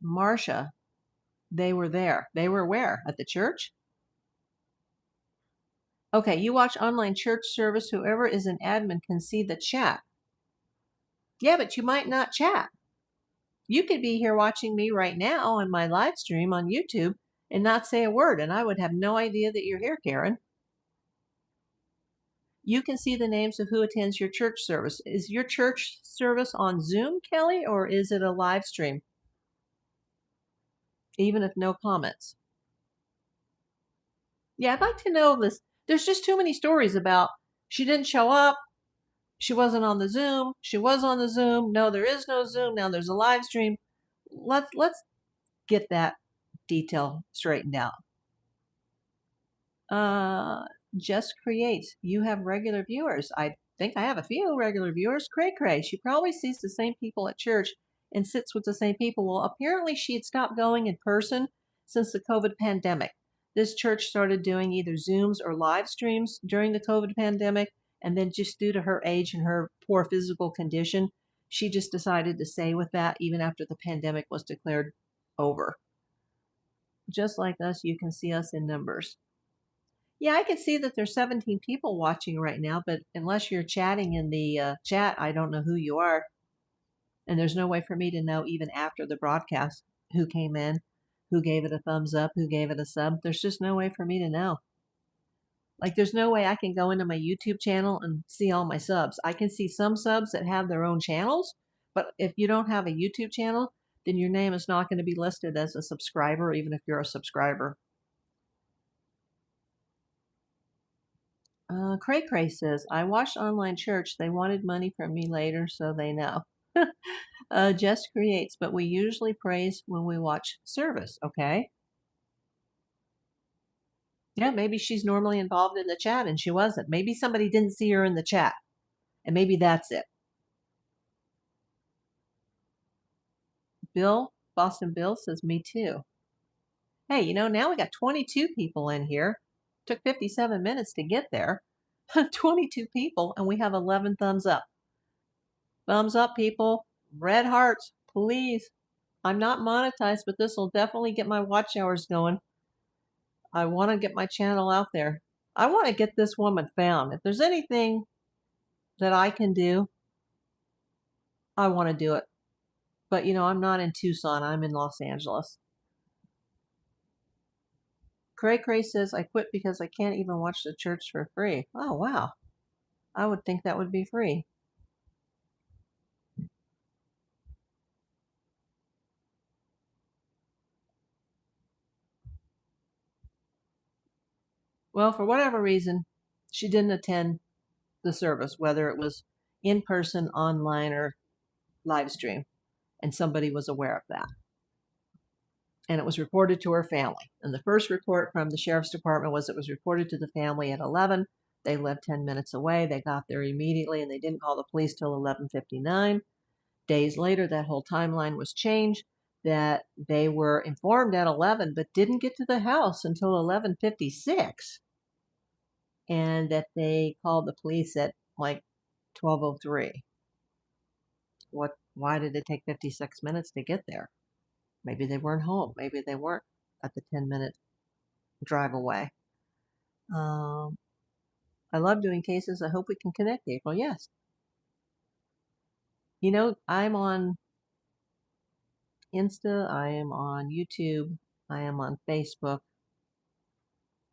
Marcia, they were there. They were where? At the church? Okay, you watch online church service. Whoever is an admin can see the chat. Yeah, but you might not chat. You could be here watching me right now on my live stream on YouTube and not say a word, and I would have no idea that you're here, Karen. You can see the names of who attends your church service. Is your church service on Zoom, Kelly, or is it a live stream? Even if no comments. Yeah, I'd like to know this. There's just too many stories about she didn't show up, she wasn't on the Zoom, she was on the Zoom, no, there is no Zoom, now there's a live stream. Let's get that detail straightened out. Just creates. You have regular viewers. I think I have a few regular viewers. Cray Cray. She probably sees the same people at church and sits with the same people. Well, apparently she had stopped going in person since the COVID pandemic. This church started doing either Zooms or live streams during the COVID pandemic, and then just due to her age and her poor physical condition, she just decided to stay with that even after the pandemic was declared over. Just like us, you can see us in numbers. Yeah, I can see that there's 17 people watching right now, but unless you're chatting in the chat, I don't know who you are. And there's no way for me to know even after the broadcast who came in, who gave it a thumbs up, who gave it a sub. There's just no way for me to know. Like, there's no way I can go into my YouTube channel and see all my subs. I can see some subs that have their own channels, but if you don't have a YouTube channel, then your name is not going to be listed as a subscriber, even if you're a subscriber. Cray Cray says, I watched online church. They wanted money from me later, so they know. Just creates, but we usually praise when we watch service, okay? Yeah, maybe she's normally involved in the chat and she wasn't. Maybe somebody didn't see her in the chat, and maybe that's it. Boston Bill says, me too. Hey, you know, now we got 22 people in here. Took 57 minutes to get there. 22 people, and we have 11 thumbs up. Thumbs up, people. Red hearts, please. I'm not monetized, but this will definitely get my watch hours going. I want to get my channel out there. I want to get this woman found. If there's anything that I can do, I want to do it. But, you know, I'm not in Tucson. I'm in Los Angeles. Cray Cray says, I quit because I can't even watch the church for free. Oh, wow. I would think that would be free. Well, for whatever reason, she didn't attend the service, whether it was in person, online, or live stream. And somebody was aware of that. And it was reported to her family. And the first report from the sheriff's department was it was reported to the family at 11. They lived 10 minutes away. They got there immediately, and they didn't call the police till 11:59. Days later, that whole timeline was changed, that they were informed at 11, but didn't get to the house until 11:56. And that they called the police at like 12:03. Why did it take 56 minutes to get there? Maybe they weren't home. Maybe they weren't at the 10-minute drive away. I love doing cases. I hope we can connect, April. Yes. You know, I'm on Insta. I am on YouTube. I am on Facebook.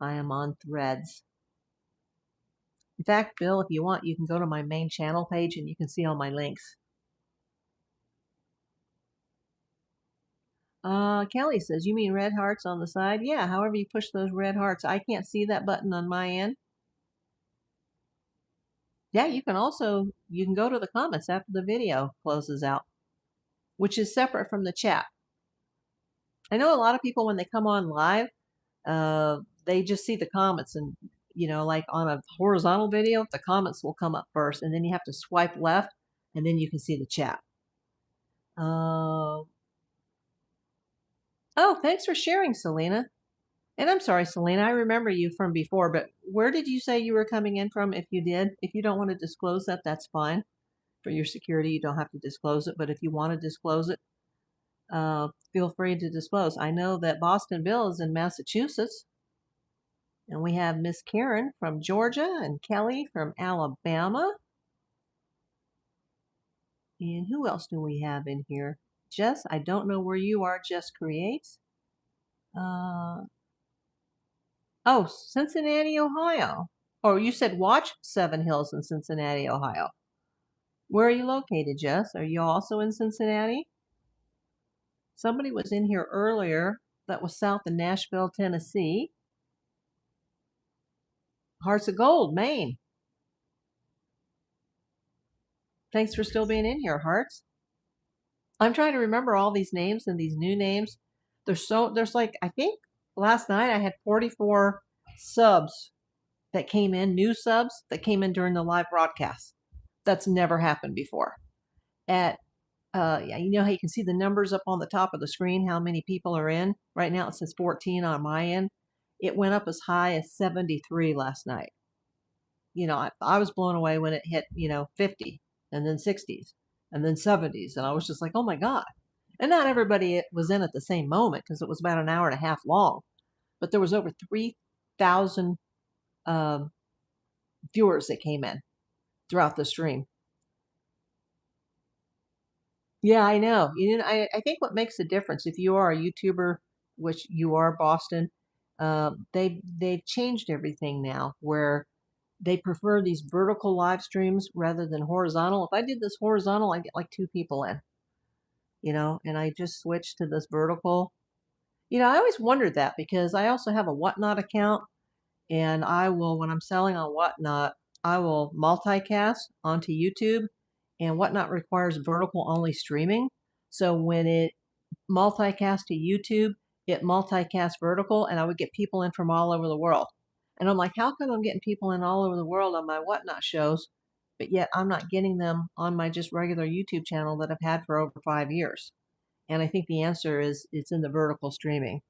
I am on Threads. In fact, Bill, if you want, you can go to my main channel page and you can see all my links. Kelly says, you mean red hearts on the side? Yeah, however you push those red hearts. I can't see that button on my end. Yeah, you can go to the comments after the video closes out, which is separate from the chat. I know a lot of people, when they come on live, they just see the comments, and you know, like on a horizontal video, the comments will come up first, and then you have to swipe left, and then you can see the chat. Oh, thanks for sharing, Selena. And I'm sorry, Selena, I remember you from before, but where did you say you were coming in from if you did? If you don't want to disclose that, that's fine. For your security, you don't have to disclose it, but if you want to disclose it, feel free to disclose. I know that Boston Bill is in Massachusetts, and we have Miss Karen from Georgia and Kelly from Alabama. And who else do we have in here? Jess, I don't know where you are. Jess Creates. Oh, Cincinnati, Ohio. Oh, you said watch Seven Hills in Cincinnati, Ohio. Where are you located, Jess? Are you also in Cincinnati? Somebody was in here earlier that was south of Nashville, Tennessee. Hearts of Gold, Maine. Thanks for still being in here, Hearts. I'm trying to remember all these names and these new names. There's like, I think last night I had 44 subs that came in, new subs that came in during the live broadcast. That's never happened before. Yeah, you know how you can see the numbers up on the top of the screen, how many people are in? Right now it says 14 on my end. It went up as high as 73 last night. You know, I was blown away when it hit, 50 and then 60s and then 70s. And I was just like, oh my God. And not everybody was in at the same moment because it was about an hour and a half long. But there was over 3,000 viewers that came in throughout the stream. Yeah, I know. I think what makes the difference, if you are a YouTuber, which you are, Boston, they've changed everything now where they prefer these vertical live streams rather than horizontal. If I did this horizontal, I get like 2 people in, and I just switched to this vertical. I always wondered that because I also have a Whatnot account, and I will, when I'm selling on Whatnot, I will multicast onto YouTube, and Whatnot requires vertical only streaming. So when it multicast to YouTube, it multicast vertical, and I would get people in from all over the world. And I'm like, how come I'm getting people in all over the world on my Whatnot shows, but yet I'm not getting them on my just regular YouTube channel that I've had for over 5 years? And I think the answer is it's in the vertical streaming.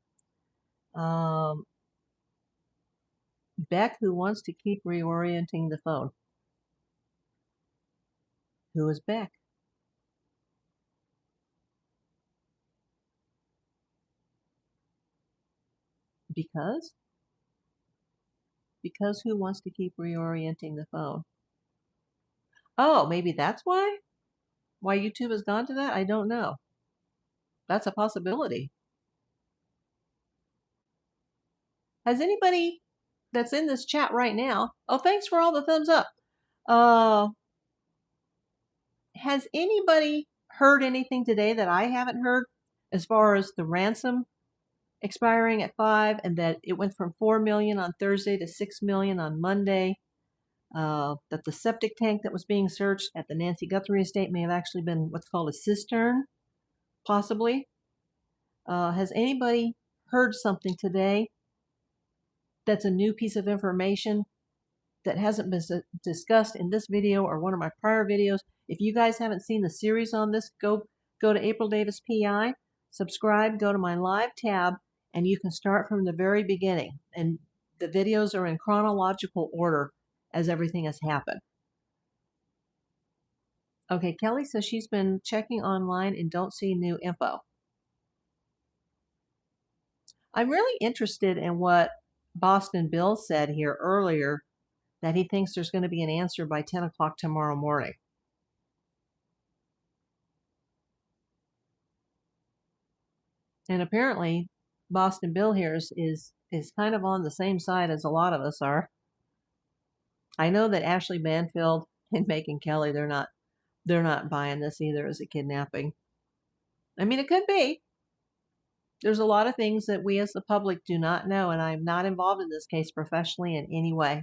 Beck, who wants to keep reorienting the phone. Who is Beck? Because? Because who wants to keep reorienting the phone? Oh, maybe that's why? Why YouTube has gone to that? I don't know. That's a possibility. Has anybody that's in this chat right now, oh, thanks for all the thumbs up. Has anybody heard anything today that I haven't heard as far as the ransom expiring at 5 and that it went from 4 million on Thursday to 6 million on Monday? That the septic tank that was being searched at the Nancy Guthrie estate may have actually been what's called a cistern, possibly. Has anybody heard something today that's a new piece of information that hasn't been discussed in this video or one of my prior videos? If you guys haven't seen the series on this, go to April Davis PI, subscribe, go to my live tab, and you can start from the very beginning. And the videos are in chronological order as everything has happened. Okay, Kelly says she's been checking online and don't see new info. I'm really interested in what Boston Bill said here earlier, that he thinks there's going to be an answer by 10 o'clock tomorrow morning. And apparently, Boston Bill here is kind of on the same side as a lot of us are. I know that Ashley Banfield and Megan Kelly, they're not buying this either as a kidnapping. I mean, it could be. There's a lot of things that we as the public do not know, and I'm not involved in this case professionally in any way.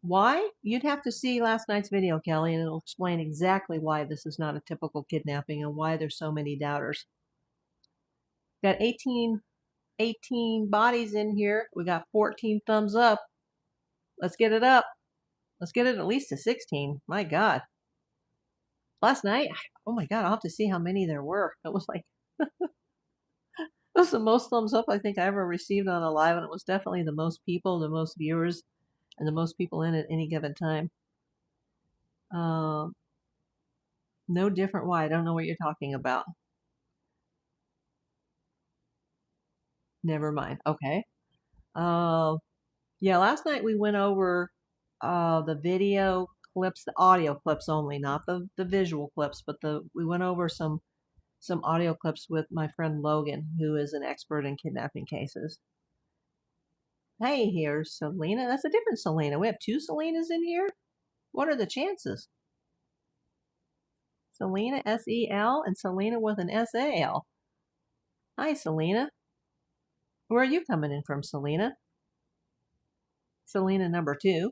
Why? You'd have to see last night's video, Kelly, and it'll explain exactly why this is not a typical kidnapping and why there's so many doubters. Got 18 18 bodies in here. We got 14 thumbs up. Let's get it up. Let's get it at least to 16. My God. Last night, oh my God, I'll have to see how many there were. It was like, it was the most thumbs up I think I ever received on a live, and it was definitely the most people, the most viewers, and the most people in at any given time. No different why. I don't know what you're talking about. Never mind. Okay. Yeah, last night we went over the video clips, the audio clips only, not the visual clips, but we went over some audio clips with my friend Logan, who is an expert in kidnapping cases. Hey, here's Selena. That's a different Selena. We have two Selenas in here? What are the chances? Selena, S-E-L, and Selena with an S-A-L. Hi, Selena. Where are you coming in from, Selena? Selena number 2.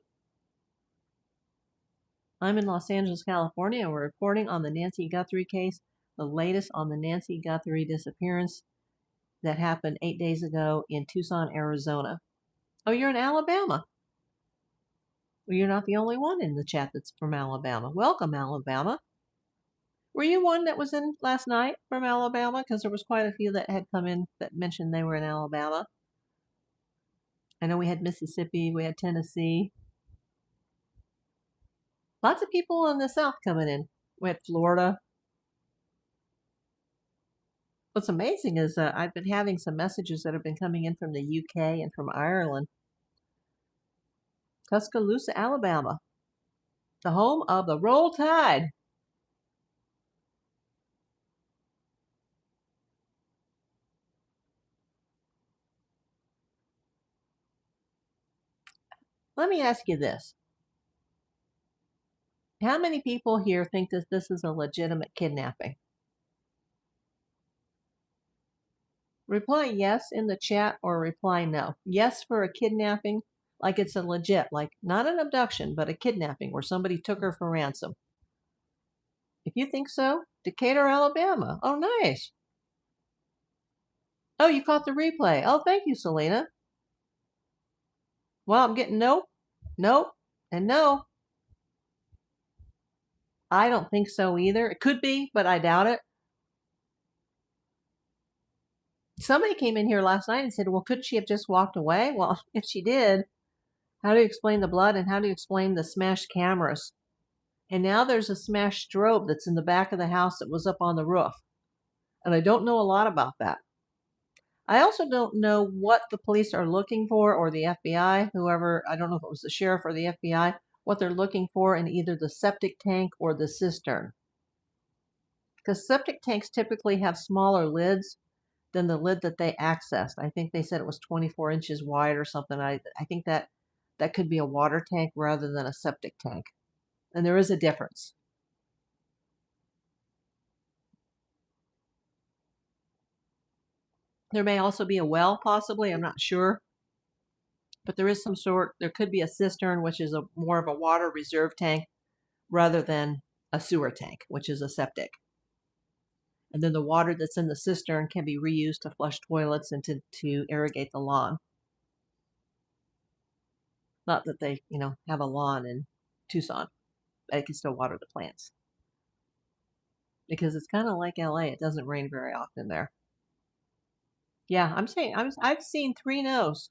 I'm in Los Angeles, California, and we're reporting on the Nancy Guthrie case, the latest on the Nancy Guthrie disappearance that happened 8 days ago in Tucson, Arizona. Oh, you're in Alabama. Well, you're not the only one in the chat that's from Alabama. Welcome, Alabama. Were you one that was in last night from Alabama? Because there was quite a few that had come in that mentioned they were in Alabama. I know we had Mississippi, we had Tennessee. Lots of people in the South coming in. We had Florida. What's amazing is I've been having some messages that have been coming in from the UK and from Ireland. Tuscaloosa, Alabama, the home of the Roll Tide. Let me ask you this. How many people here think that this is a legitimate kidnapping? Reply yes in the chat or reply no. Yes for a kidnapping, like it's a legit, like not an abduction, but a kidnapping where somebody took her for ransom. If you think so, Decatur, Alabama. Oh, nice. Oh, you caught the replay. Oh, thank you, Selena. Well, I'm getting nope, nope, and no. I don't think so either. It could be, but I doubt it. Somebody came in here last night and said, well, couldn't she have just walked away? Well, if she did, how do you explain the blood and how do you explain the smashed cameras? And now there's a smashed strobe that's in the back of the house that was up on the roof. And I don't know a lot about that. I also don't know what the police are looking for, or the FBI, whoever, I don't know if it was the sheriff or the FBI, what they're looking for in either the septic tank or the cistern. Because septic tanks typically have smaller lids than the lid that they accessed. I think they said it was 24 inches wide or something. I think that could be a water tank rather than a septic tank. And there is a difference. There may also be a well, possibly. I'm not sure. But there is there could be a cistern, which is more of a water reserve tank rather than a sewer tank, which is a septic. And then the water that's in the cistern can be reused to flush toilets and to irrigate the lawn. Not that they, have a lawn in Tucson. They can still water the plants. Because it's kind of like LA. It doesn't rain very often there. Yeah, I'm saying, I've seen 3 no's.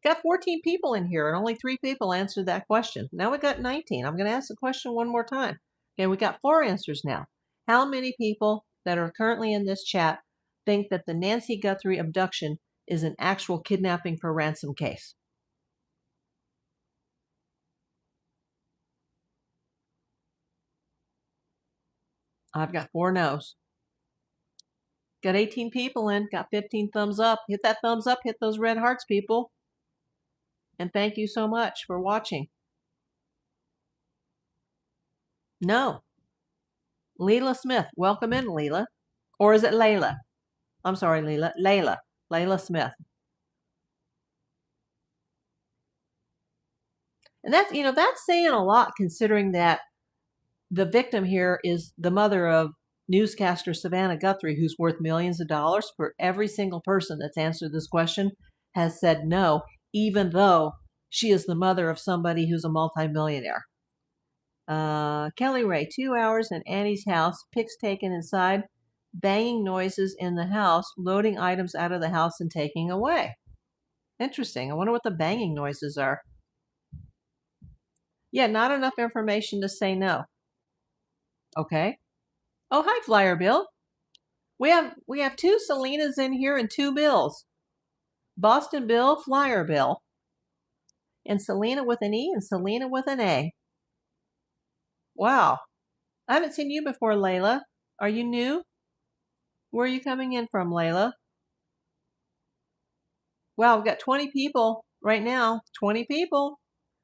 Got 14 people in here and only 3 people answered that question. Now we got 19. I'm going to ask the question one more time. Okay, we got 4 answers now. How many people that are currently in this chat think that the Nancy Guthrie abduction is an actual kidnapping for ransom case? I've got 4 no's. Got 18 people in, got 15 thumbs up. Hit that thumbs up, hit those red hearts, people. And thank you so much for watching. No. Leila Smith. Welcome in, Leila. Or is it Layla? I'm sorry, Leila. Layla Smith. And that's saying a lot, considering that the victim here is the mother of newscaster Savannah Guthrie, who's worth millions of dollars, for every single person that's answered this question has said no, even though she is the mother of somebody who's a multimillionaire. Kelly Ray, 2 hours in Annie's house, pics taken inside, banging noises in the house, loading items out of the house and taking away. Interesting. I wonder what the banging noises are. Yeah, not enough information to say no. Okay. Oh, hi, Flyer Bill. We have 2 Selenas in here and 2 Bills. Boston Bill, Flyer Bill. And Selena with an E and Selena with an A. Wow. I haven't seen you before, Layla. Are you new? Where are you coming in from, Layla? Wow, we've got 20 people right now. 20 people.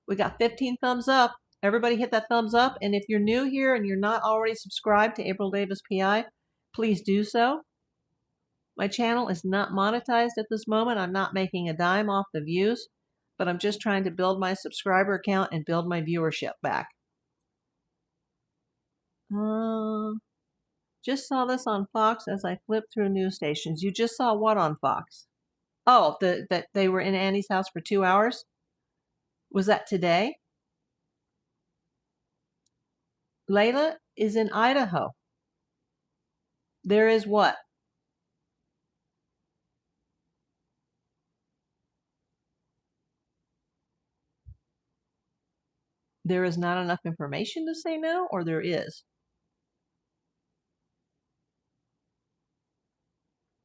We got 15 thumbs up. Everybody hit that thumbs up. And if you're new here and you're not already subscribed to April Davis PI, please do so. My channel is not monetized at this moment. I'm not making a dime off the views, but I'm just trying to build my subscriber count and build my viewership back. Just saw this on Fox as I flipped through news stations. You just saw what on Fox? Oh, that they were in Annie's house for 2 hours? Was that today? Layla is in Idaho. There is what? There is not enough information to say no, or there is?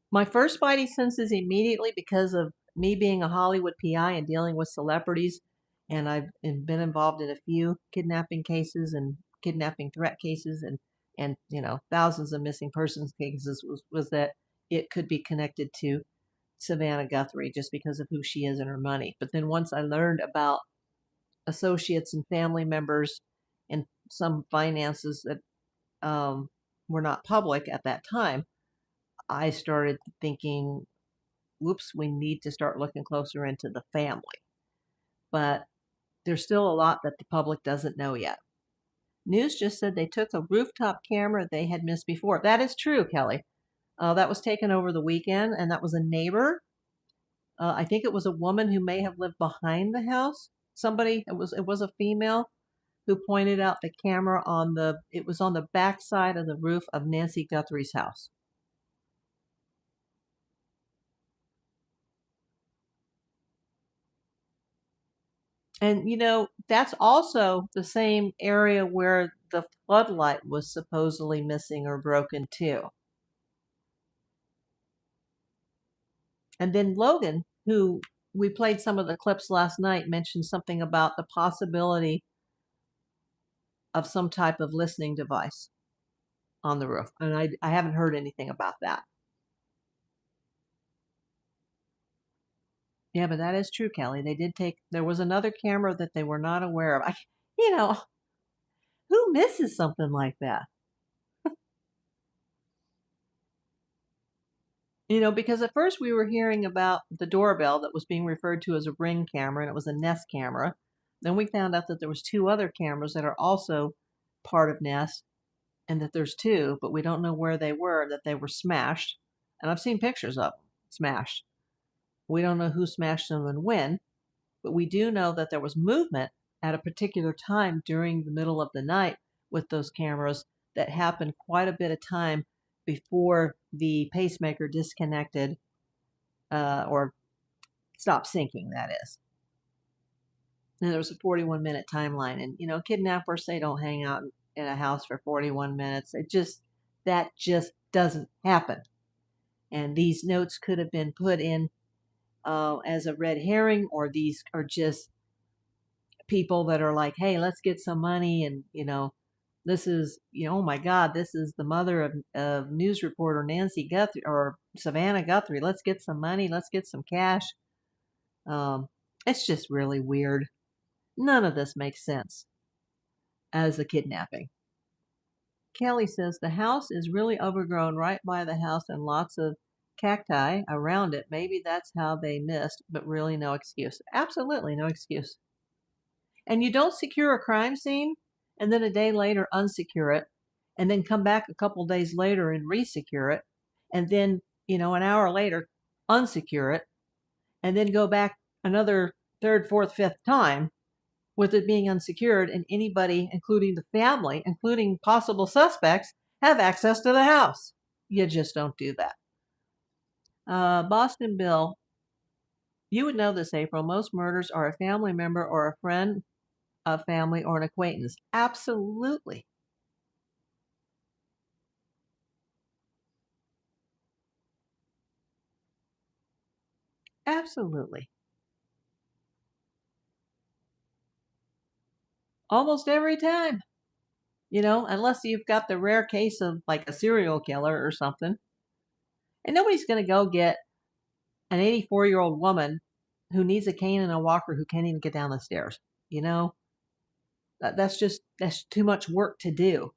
My first spidey senses immediately, because of me being a Hollywood PI and dealing with celebrities, and I've been involved in a few kidnapping cases and kidnapping threat cases and you know, thousands of missing persons cases, was that it could be connected to Savannah Guthrie just because of who she is and her money. But then once I learned about associates and family members and some finances that were not public at that time, I started thinking, whoops, we need to start looking closer into the family. But there's still a lot that the public doesn't know yet. News just said they took a rooftop camera they had missed before. That is true, Kelly. That was taken over the weekend, and that was a neighbor. I think it was a woman who may have lived behind the house. Somebody, it was a female who pointed out the camera it was on the back side of the roof of Nancy Guthrie's house. And, you know, that's also the same area where the floodlight was supposedly missing or broken too. And then Logan, who we played some of the clips last night, mentioned something about the possibility of some type of listening device on the roof. And I haven't heard anything about that. Yeah, but that is true, Kelly. They did there was another camera that they were not aware of. You know, who misses something like that? You know, because at first we were hearing about the doorbell that was being referred to as a Ring camera, and it was a Nest camera. Then we found out that there was 2 other cameras that are also part of Nest, and that there's 2, but we don't know where they were, that they were smashed. And I've seen pictures of them smashed. We don't know who smashed them and when, but we do know that there was movement at a particular time during the middle of the night with those cameras that happened quite a bit of time before the pacemaker disconnected or stopped syncing, that is. And there was a 41-minute timeline. And, you know, kidnappers, they don't hang out in a house for 41 minutes. That just doesn't happen. And these notes could have been put in as a red herring, or these are just people that are like, hey, let's get some money. And, you know, this is, you know, oh my God, this is the mother of news reporter Nancy Guthrie or Savannah Guthrie. Let's get some money. Let's get some cash. It's just really weird. None of this makes sense as a kidnapping. Kelly says the house is really overgrown right by the house and lots of cacti around it. Maybe that's how they missed, but really no excuse. Absolutely no excuse. And you don't secure a crime scene and then a day later unsecure it and then come back a couple days later and resecure it, and then, an hour later, unsecure it, and then go back another third, fourth, fifth time with it being unsecured, and anybody, including the family, including possible suspects, have access to the house. You just don't do that. Boston Bill, you would know this, April. Most murders are a family member or a friend of family or an acquaintance. Absolutely. Absolutely. Almost every time. Unless you've got the rare case of like a serial killer or something. And nobody's going to go get an 84-year-old woman who needs a cane and a walker who can't even get down the stairs. That's too much work to do.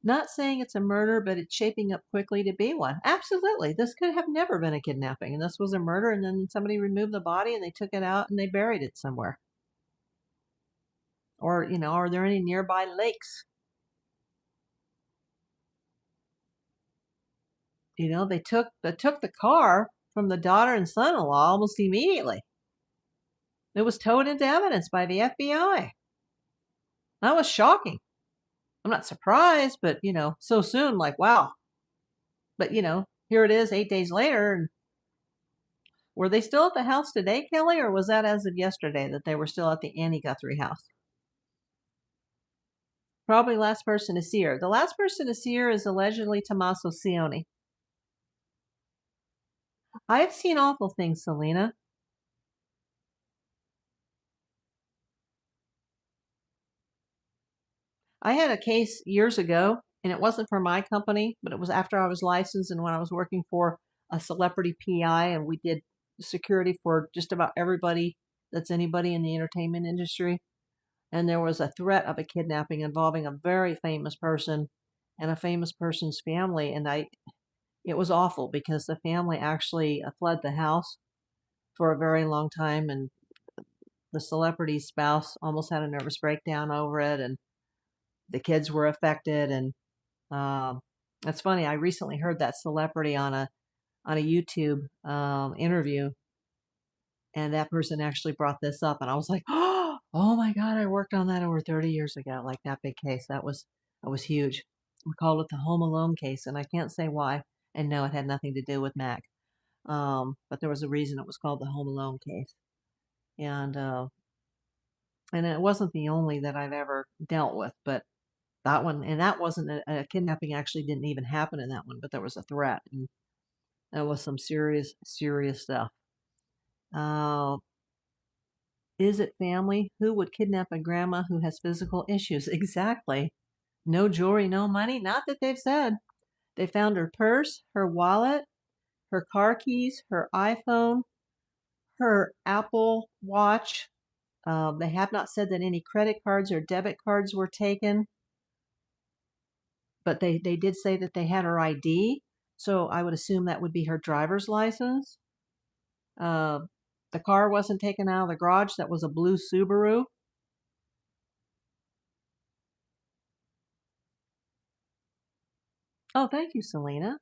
Not saying it's a murder, but it's shaping up quickly to be one. Absolutely. This could have never been a kidnapping, and this was a murder, and then somebody removed the body and they took it out and they buried it somewhere. Or, are there any nearby lakes? They took the car from the daughter and son-in-law almost immediately. It was towed into evidence by the FBI. That was shocking. I'm not surprised, but, so soon, like, wow. But, here it is 8 days later. And were they still at the house today, Kelly, or was that as of yesterday that they were still at the Annie Guthrie house? Probably last person to see her. The last person to see her is allegedly Tommaso Cioni. I've seen awful things, Selena. I had a case years ago, and it wasn't for my company, but it was after I was licensed and when I was working for a celebrity PI, and we did security for just about everybody that's anybody in the entertainment industry. And there was a threat of a kidnapping involving a very famous person and a famous person's family. And it was awful because the family actually fled the house for a very long time, and the celebrity's spouse almost had a nervous breakdown over it, and the kids were affected. And it's funny, I recently heard that celebrity on a YouTube interview, and that person actually brought this up, and I was like, oh my God, I worked on that over 30 years ago, like that big case. That was huge. We called it the Home Alone case, and I can't say why. And no, it had nothing to do with Mac. But there was a reason it was called the Home Alone case. And it wasn't the only that I've ever dealt with, but that one, and that wasn't a kidnapping, actually didn't even happen in that one, but there was a threat, and that was some serious, serious stuff. Is it family? Who would kidnap a grandma who has physical issues? Exactly. No jewelry, no money. Not that they've said. They found her purse, her wallet, her car keys, her iPhone, her Apple Watch. They have not said that any credit cards or debit cards were taken, but they did say that they had her ID. So I would assume that would be her driver's license. The car wasn't taken out of the garage. That was a blue Subaru. Oh, thank you, Selena.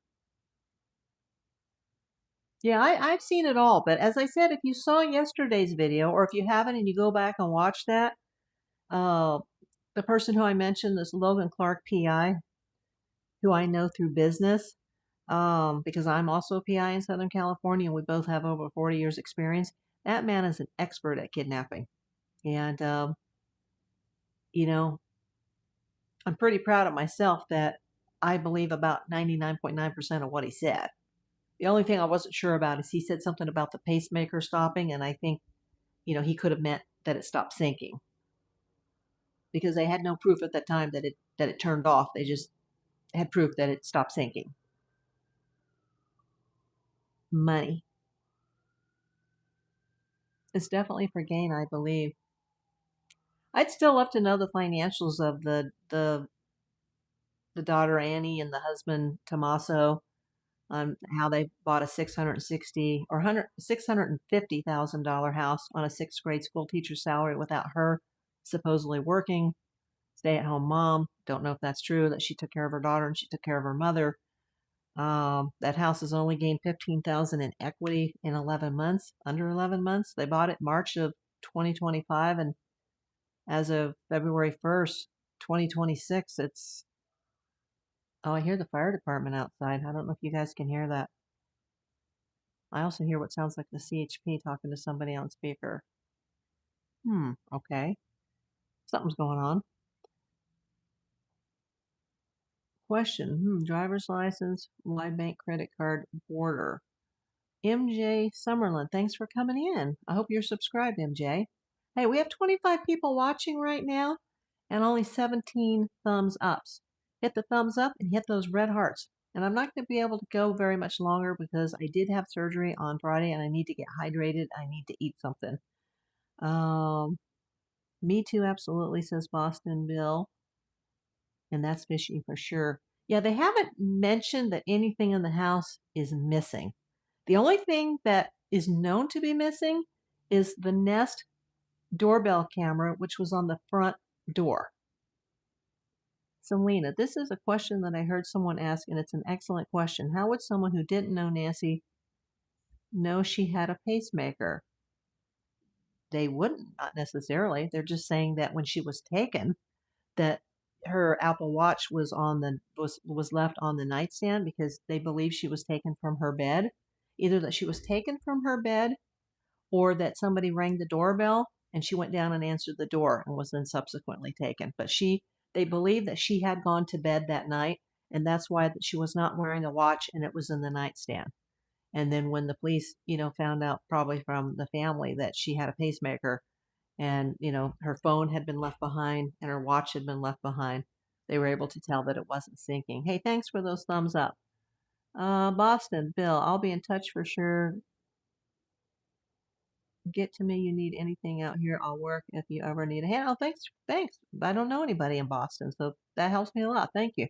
Yeah, I've seen it all. But as I said, if you saw yesterday's video, or if you haven't and you go back and watch that, the person who I mentioned, this Logan Clark PI, who I know through business, because I'm also a PI in Southern California, and we both have over 40 years experience. That man is an expert at kidnapping. And, you know, I'm pretty proud of myself that I believe about 99.9% of what he said. The only thing I wasn't sure about is he said something about the pacemaker stopping, and I think, he could have meant that it stopped sinking, because they had no proof at that time that it turned off. They just had proof that it stopped sinking. Money. It's definitely for gain, I believe. I'd still love to know the financials of the daughter Annie and the husband Tommaso, on how they bought a $650,000 house on a sixth grade school teacher's salary without her supposedly working. stay-at-home mom. Don't know if that's true, that she took care of her daughter and she took care of her mother. That house has only gained $15,000 in equity in 11 months, under 11 months. They bought it March of 2025, and as of February 1st, 2026, it's, oh, I hear the fire department outside. I don't know if you guys can hear that. I also hear what sounds like the CHP talking to somebody on speaker. Okay. Something's going on. Question, driver's license, live bank credit card, border. MJ Summerlin, thanks for coming in. I hope you're subscribed, MJ. Hey, we have 25 people watching right now and only 17 thumbs ups. Hit the thumbs up and hit those red hearts. And I'm not going to be able to go very much longer because I did have surgery on Friday and I need to get hydrated. I need to eat something. Me too, absolutely, says Boston Bill. And that's fishy for sure. Yeah, they haven't mentioned that anything in the house is missing. The only thing that is known to be missing is the Nest doorbell camera, which was on the front door. Selena, this is a question that I heard someone ask, and it's an excellent question. How would someone who didn't know Nancy know she had a pacemaker? They wouldn't, not necessarily. They're just saying that when she was taken, that her Apple Watch was left on the nightstand because they believe she was taken from her bed. Either that she was taken from her bed or that somebody rang the doorbell and she went down and answered the door and was then subsequently taken. But they believe that she had gone to bed that night, and that's why that she was not wearing a watch and it was in the nightstand. And then when the police, found out probably from the family that she had a pacemaker and, her phone had been left behind and her watch had been left behind, they were able to tell that it wasn't syncing. Hey, thanks for those thumbs up. Boston, Bill, I'll be in touch for sure. Get to me. You need anything out here, I'll work if you ever need a hand. Oh, thanks. I don't know anybody in Boston, so that helps me a lot. Thank you.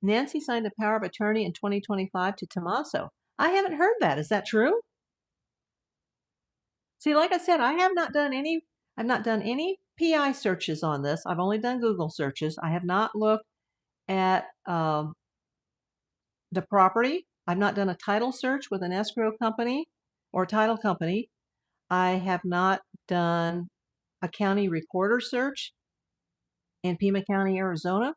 Nancy signed a power of attorney in 2025 to Tommaso. I haven't heard that. Is that true? See, like I said, I have not done any PI searches on this. I've only done Google searches. I have not looked at the property. I've not done a title search with an escrow company or title company. I have not done a county recorder search in Pima County, Arizona.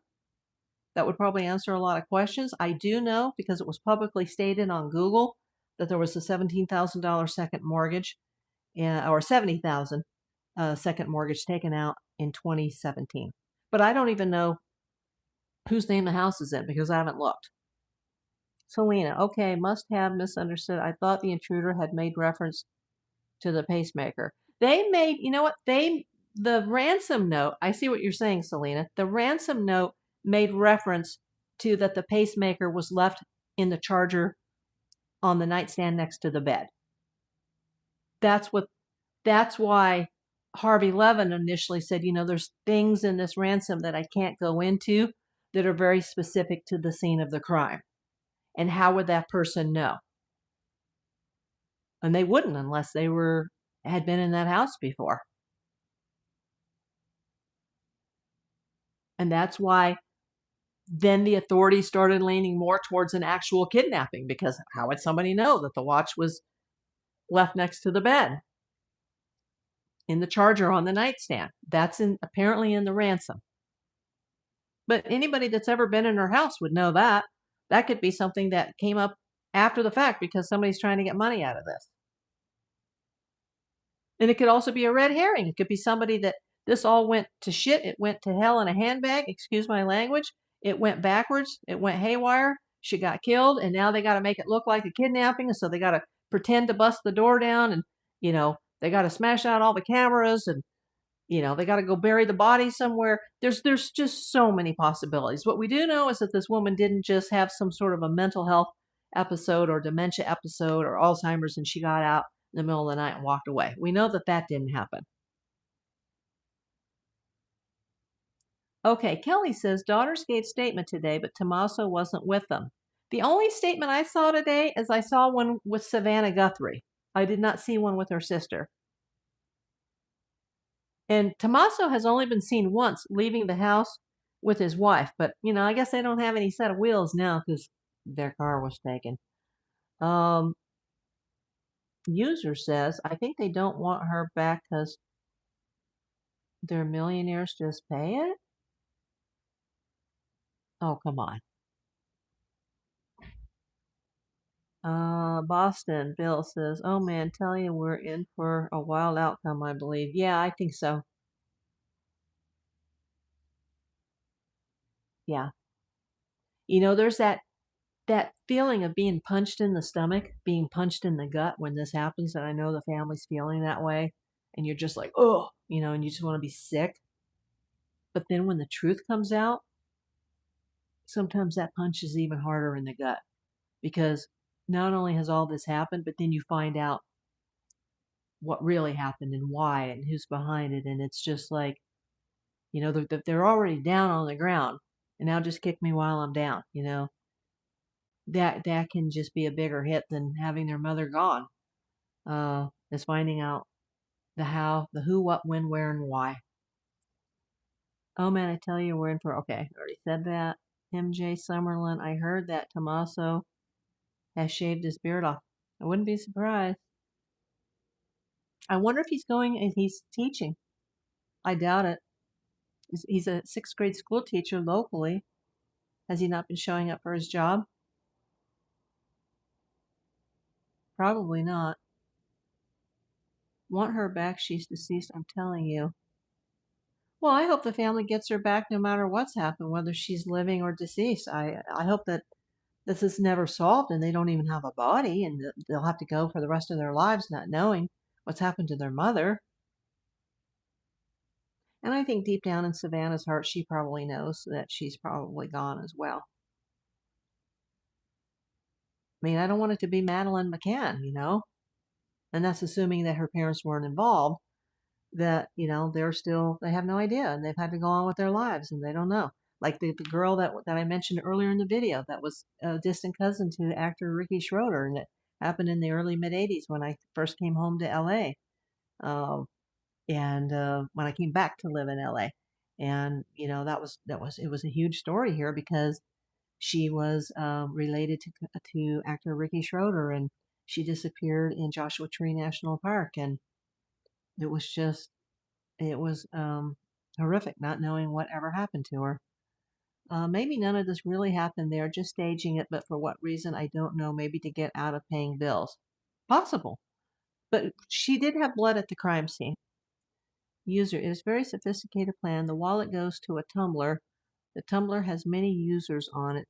That would probably answer a lot of questions. I do know, because it was publicly stated on Google, that there was a $17,000 second mortgage, or $70,000 second mortgage taken out in 2017. But I don't even know whose name the house is in because I haven't looked. Selena, okay, must have misunderstood. I thought the intruder had made reference to the pacemaker. They made, the ransom note, I see what you're saying, Selena. The ransom note made reference to that the pacemaker was left in the charger on the nightstand next to the bed. That's why Harvey Levin initially said, there's things in this ransom that I can't go into that are very specific to the scene of the crime. And how would that person know? And they wouldn't unless they had been in that house before. And that's why then the authorities started leaning more towards an actual kidnapping, because how would somebody know that the watch was left next to the bed in the charger on the nightstand? That's apparently in the ransom. But anybody that's ever been in her house would know that. That could be something that came up after the fact because somebody's trying to get money out of this. And it could also be a red herring. It could be somebody that this all went to shit. It went to hell in a handbag. Excuse my language. It went backwards. It went haywire. She got killed. And now they got to make it look like a kidnapping. And so they got to pretend to bust the door down. And, they got to smash out all the cameras. And, they got to go bury the body somewhere. There's just so many possibilities. What we do know is that this woman didn't just have some sort of a mental health episode or dementia episode or Alzheimer's and she got out in the middle of the night and walked away. We know that didn't happen. Okay, Kelly says, daughters gave statement today, but Tommaso wasn't with them. The only statement I saw today is I saw one with Savannah Guthrie. I did not see one with her sister. And Tommaso has only been seen once leaving the house with his wife, but I guess they don't have any set of wheels now because their car was taken. User says, I think they don't want her back because they're millionaires, just pay it? Oh, come on. Boston, Bill says, oh man, tell you we're in for a wild outcome, I believe. Yeah, I think so. Yeah. There's that feeling of being punched in the stomach, being punched in the gut when this happens, and I know the family's feeling that way, and you're just like, oh, and you just want to be sick. But then when the truth comes out, sometimes that punch is even harder in the gut because not only has all this happened, but then you find out what really happened and why and who's behind it. And it's just like, they're already down on the ground and now just kick me while I'm down, that can just be a bigger hit than having their mother gone. Is finding out the how, the who, what, when, where, and why. Oh man, I tell you, we're in for, okay, I already said that. MJ Summerlin, I heard that Tommaso has shaved his beard off. I wouldn't be surprised. I wonder if he's going and he's teaching. I doubt it. He's a 6th grade school teacher locally. Has he not been showing up for his job? Probably not. Want her back, she's deceased, I'm telling you. Well, I hope the family gets her back no matter what's happened, whether she's living or deceased. I hope that this is never solved and they don't even have a body and they'll have to go for the rest of their lives not knowing what's happened to their mother. And I think deep down in Savannah's heart, she probably knows that she's probably gone as well. I mean, I don't want it to be Madeline McCann, and that's assuming that her parents weren't involved, that, they have no idea and they've had to go on with their lives and they don't know. Like the girl that I mentioned earlier in the video that was a distant cousin to actor Ricky Schroeder, and it happened in the early mid 80s when I first came home to LA. And when I came back to live in LA. And, it was a huge story here because she was related to actor Ricky Schroeder, and she disappeared in Joshua Tree National Park. And it was just, it was horrific not knowing what ever happened to her. Maybe none of this really happened there, just staging it, but for what reason, I don't know. Maybe to get out of paying bills. Possible. But she did have blood at the crime scene. User, it is a very sophisticated plan. The wallet goes to a tumbler. The tumbler has many users on it.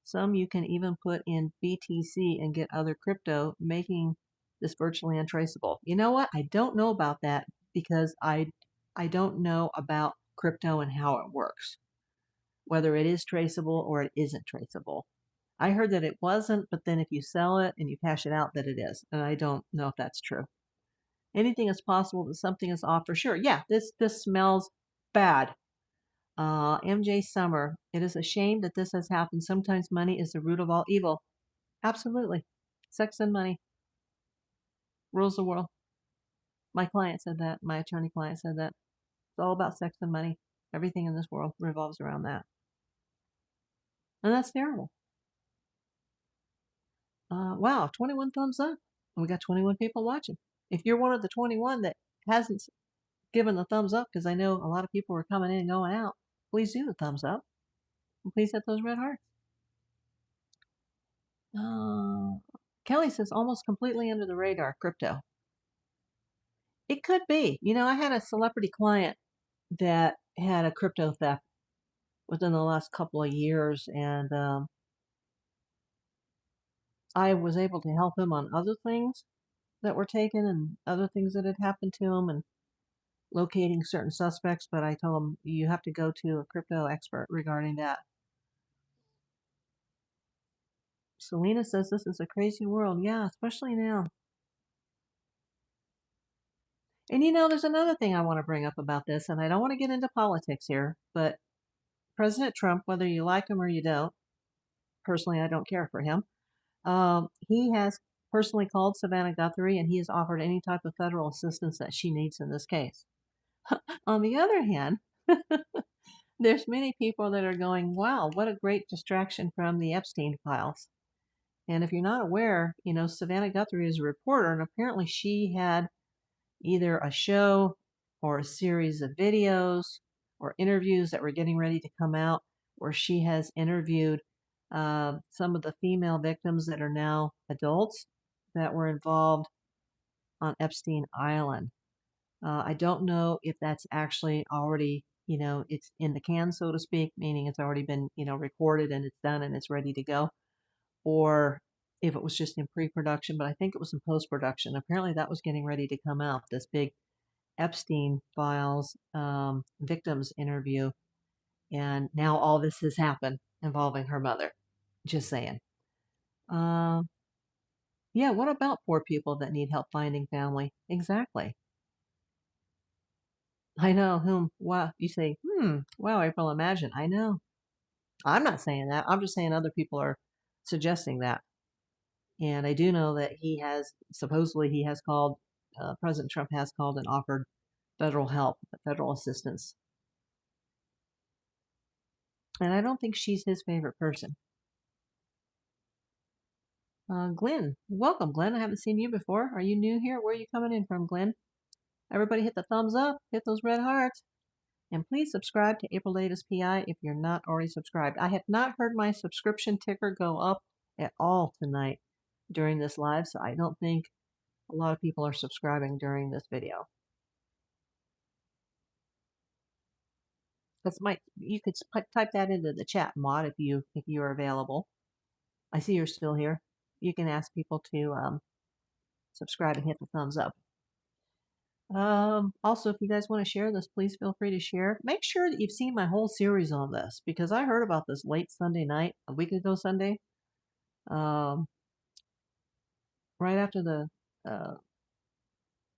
Some you can even put in BTC and get other crypto, making this virtually untraceable. You know what? I don't know about that because I don't know about crypto and how it works, whether it is traceable or it isn't traceable. I heard that it wasn't, but then if you sell it and you cash it out, that it is. And I don't know if that's true. Anything is possible that something is off for sure. Yeah, this smells bad. MJ Summer, it is a shame that this has happened. Sometimes money is the root of all evil. Absolutely. Sex and money rules the world. My client said that. My attorney client said that. It's all about sex and money. Everything in this world revolves around that. And that's terrible. Wow, 21 thumbs up. And we got 21 people watching. If you're one of the 21 that hasn't given the thumbs up, because I know a lot of people are coming in and going out, please do the thumbs up. And please hit those red hearts. Kelly says almost completely under the radar, crypto. It could be. I had a celebrity client that had a crypto theft within the last couple of years, and I was able to help him on other things that were taken and other things that had happened to him and locating certain suspects, but I told him you have to go to a crypto expert regarding that. Selena says this is a crazy world. Yeah, especially now. And there's another thing I want to bring up about this, and I don't want to get into politics here, but President Trump, whether you like him or you don't, personally, I don't care for him. He has personally called Savannah Guthrie, and he has offered any type of federal assistance that she needs in this case. On the other hand, there's many people that are going, wow, what a great distraction from the Epstein files. And if you're not aware, Savannah Guthrie is a reporter, and apparently she had either a show or a series of videos or interviews that were getting ready to come out where she has interviewed some of the female victims that are now adults that were involved on Epstein Island. I don't know if that's actually already, it's in the can, so to speak, meaning it's already been, recorded and it's done and it's ready to go, or if it was just in pre-production, but I think it was in post-production. Apparently that was getting ready to come out, this big Epstein files victims interview. And now all this has happened involving her mother. Just saying. Yeah, what about poor people that need help finding family? Exactly. I know whom, wow, you say, wow, April, imagine. I know. I'm not saying that. I'm just saying other people are suggesting that. And I do know that supposedly he has called, President Trump has called and offered federal help, federal assistance. And I don't think she's his favorite person. Glenn, welcome, Glenn. I haven't seen you before. Are you new here? Where are you coming in from, Glenn? Everybody hit the thumbs up, hit those red hearts, and please subscribe to April Davis PI if you're not already subscribed. I have not heard my subscription ticker go up at all tonight during this live, so I don't think a lot of people are subscribing during this video. You could type that into the chat, Maud, if you are available. I see you're still here. You can ask people to subscribe and hit the thumbs up. Also, if you guys want to share this, please feel free to share. Make sure that you've seen my whole series on this, because I heard about this late Sunday night, a week ago Sunday, right after the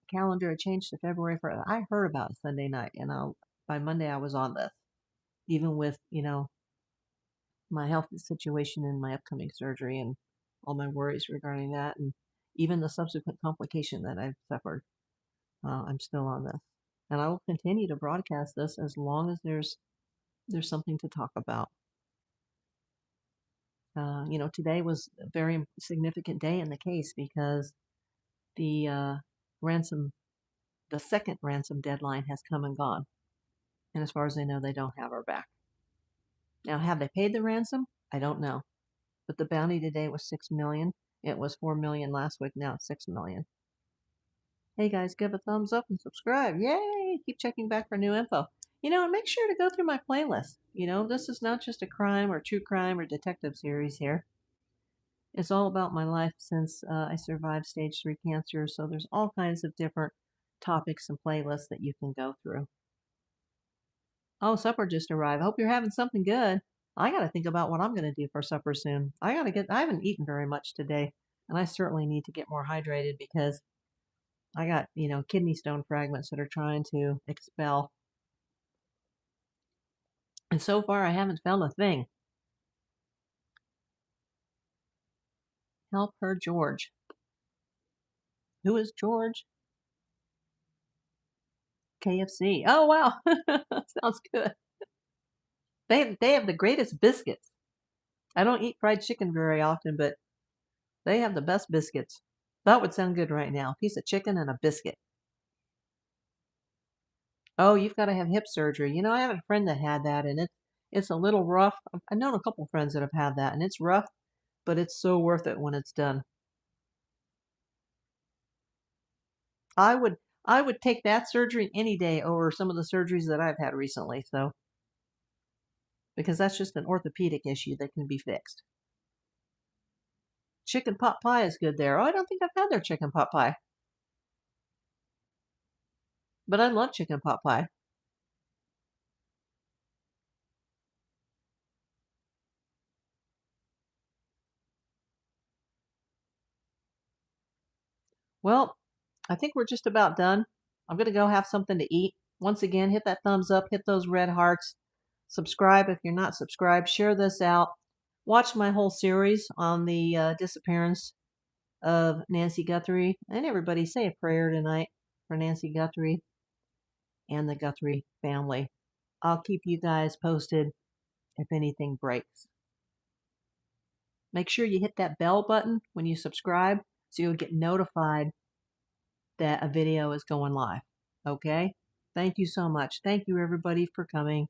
calendar had changed to February 1st. I heard about it Sunday night, and by Monday I was on this, even with, my health situation and my upcoming surgery and all my worries regarding that, and even the subsequent complication that I've suffered. I'm still on this, and I will continue to broadcast this as long as there's something to talk about. Today was a very significant day in the case because the second ransom deadline has come and gone, and as far as I know, they don't have her back. Now, have they paid the ransom? I don't know, but the bounty today was $6 million. It was $4 million last week. Now it's $6 million. Hey guys, give a thumbs up and subscribe. Yay! Keep checking back for new info. And make sure to go through my playlist. This is not just a crime or true crime or detective series here. It's all about my life since I survived stage 3 cancer. So there's all kinds of different topics and playlists that you can go through. Oh, supper just arrived. I hope you're having something good. I got to think about what I'm going to do for supper soon. I haven't eaten very much today, and I certainly need to get more hydrated because I got, kidney stone fragments that are trying to expel. And so far, I haven't found a thing. Help her, George. Who is George? KFC. Oh, wow. Sounds good. They have the greatest biscuits. I don't eat fried chicken very often, but they have the best biscuits. That would sound good right now. A piece of chicken and a biscuit. Oh, you've got to have hip surgery. I have a friend that had that, and it's a little rough. I've known a couple friends that have had that, and it's rough, but it's so worth it when it's done. I would take that surgery any day over some of the surgeries that I've had recently, so because that's just an orthopedic issue that can be fixed. Chicken pot pie is good there. Oh, I don't think I've had their chicken pot pie. But I love chicken pot pie. Well, I think we're just about done. I'm going to go have something to eat. Once again, hit that thumbs up, hit those red hearts, subscribe if you're not subscribed, share this out. Watch my whole series on the disappearance of Nancy Guthrie. And everybody say a prayer tonight for Nancy Guthrie. and the Guthrie family. I'll keep you guys posted if anything breaks. Make sure you hit that bell button when you subscribe so you'll get notified that a video is going live. Okay? Thank you so much. Thank you, everybody, for coming.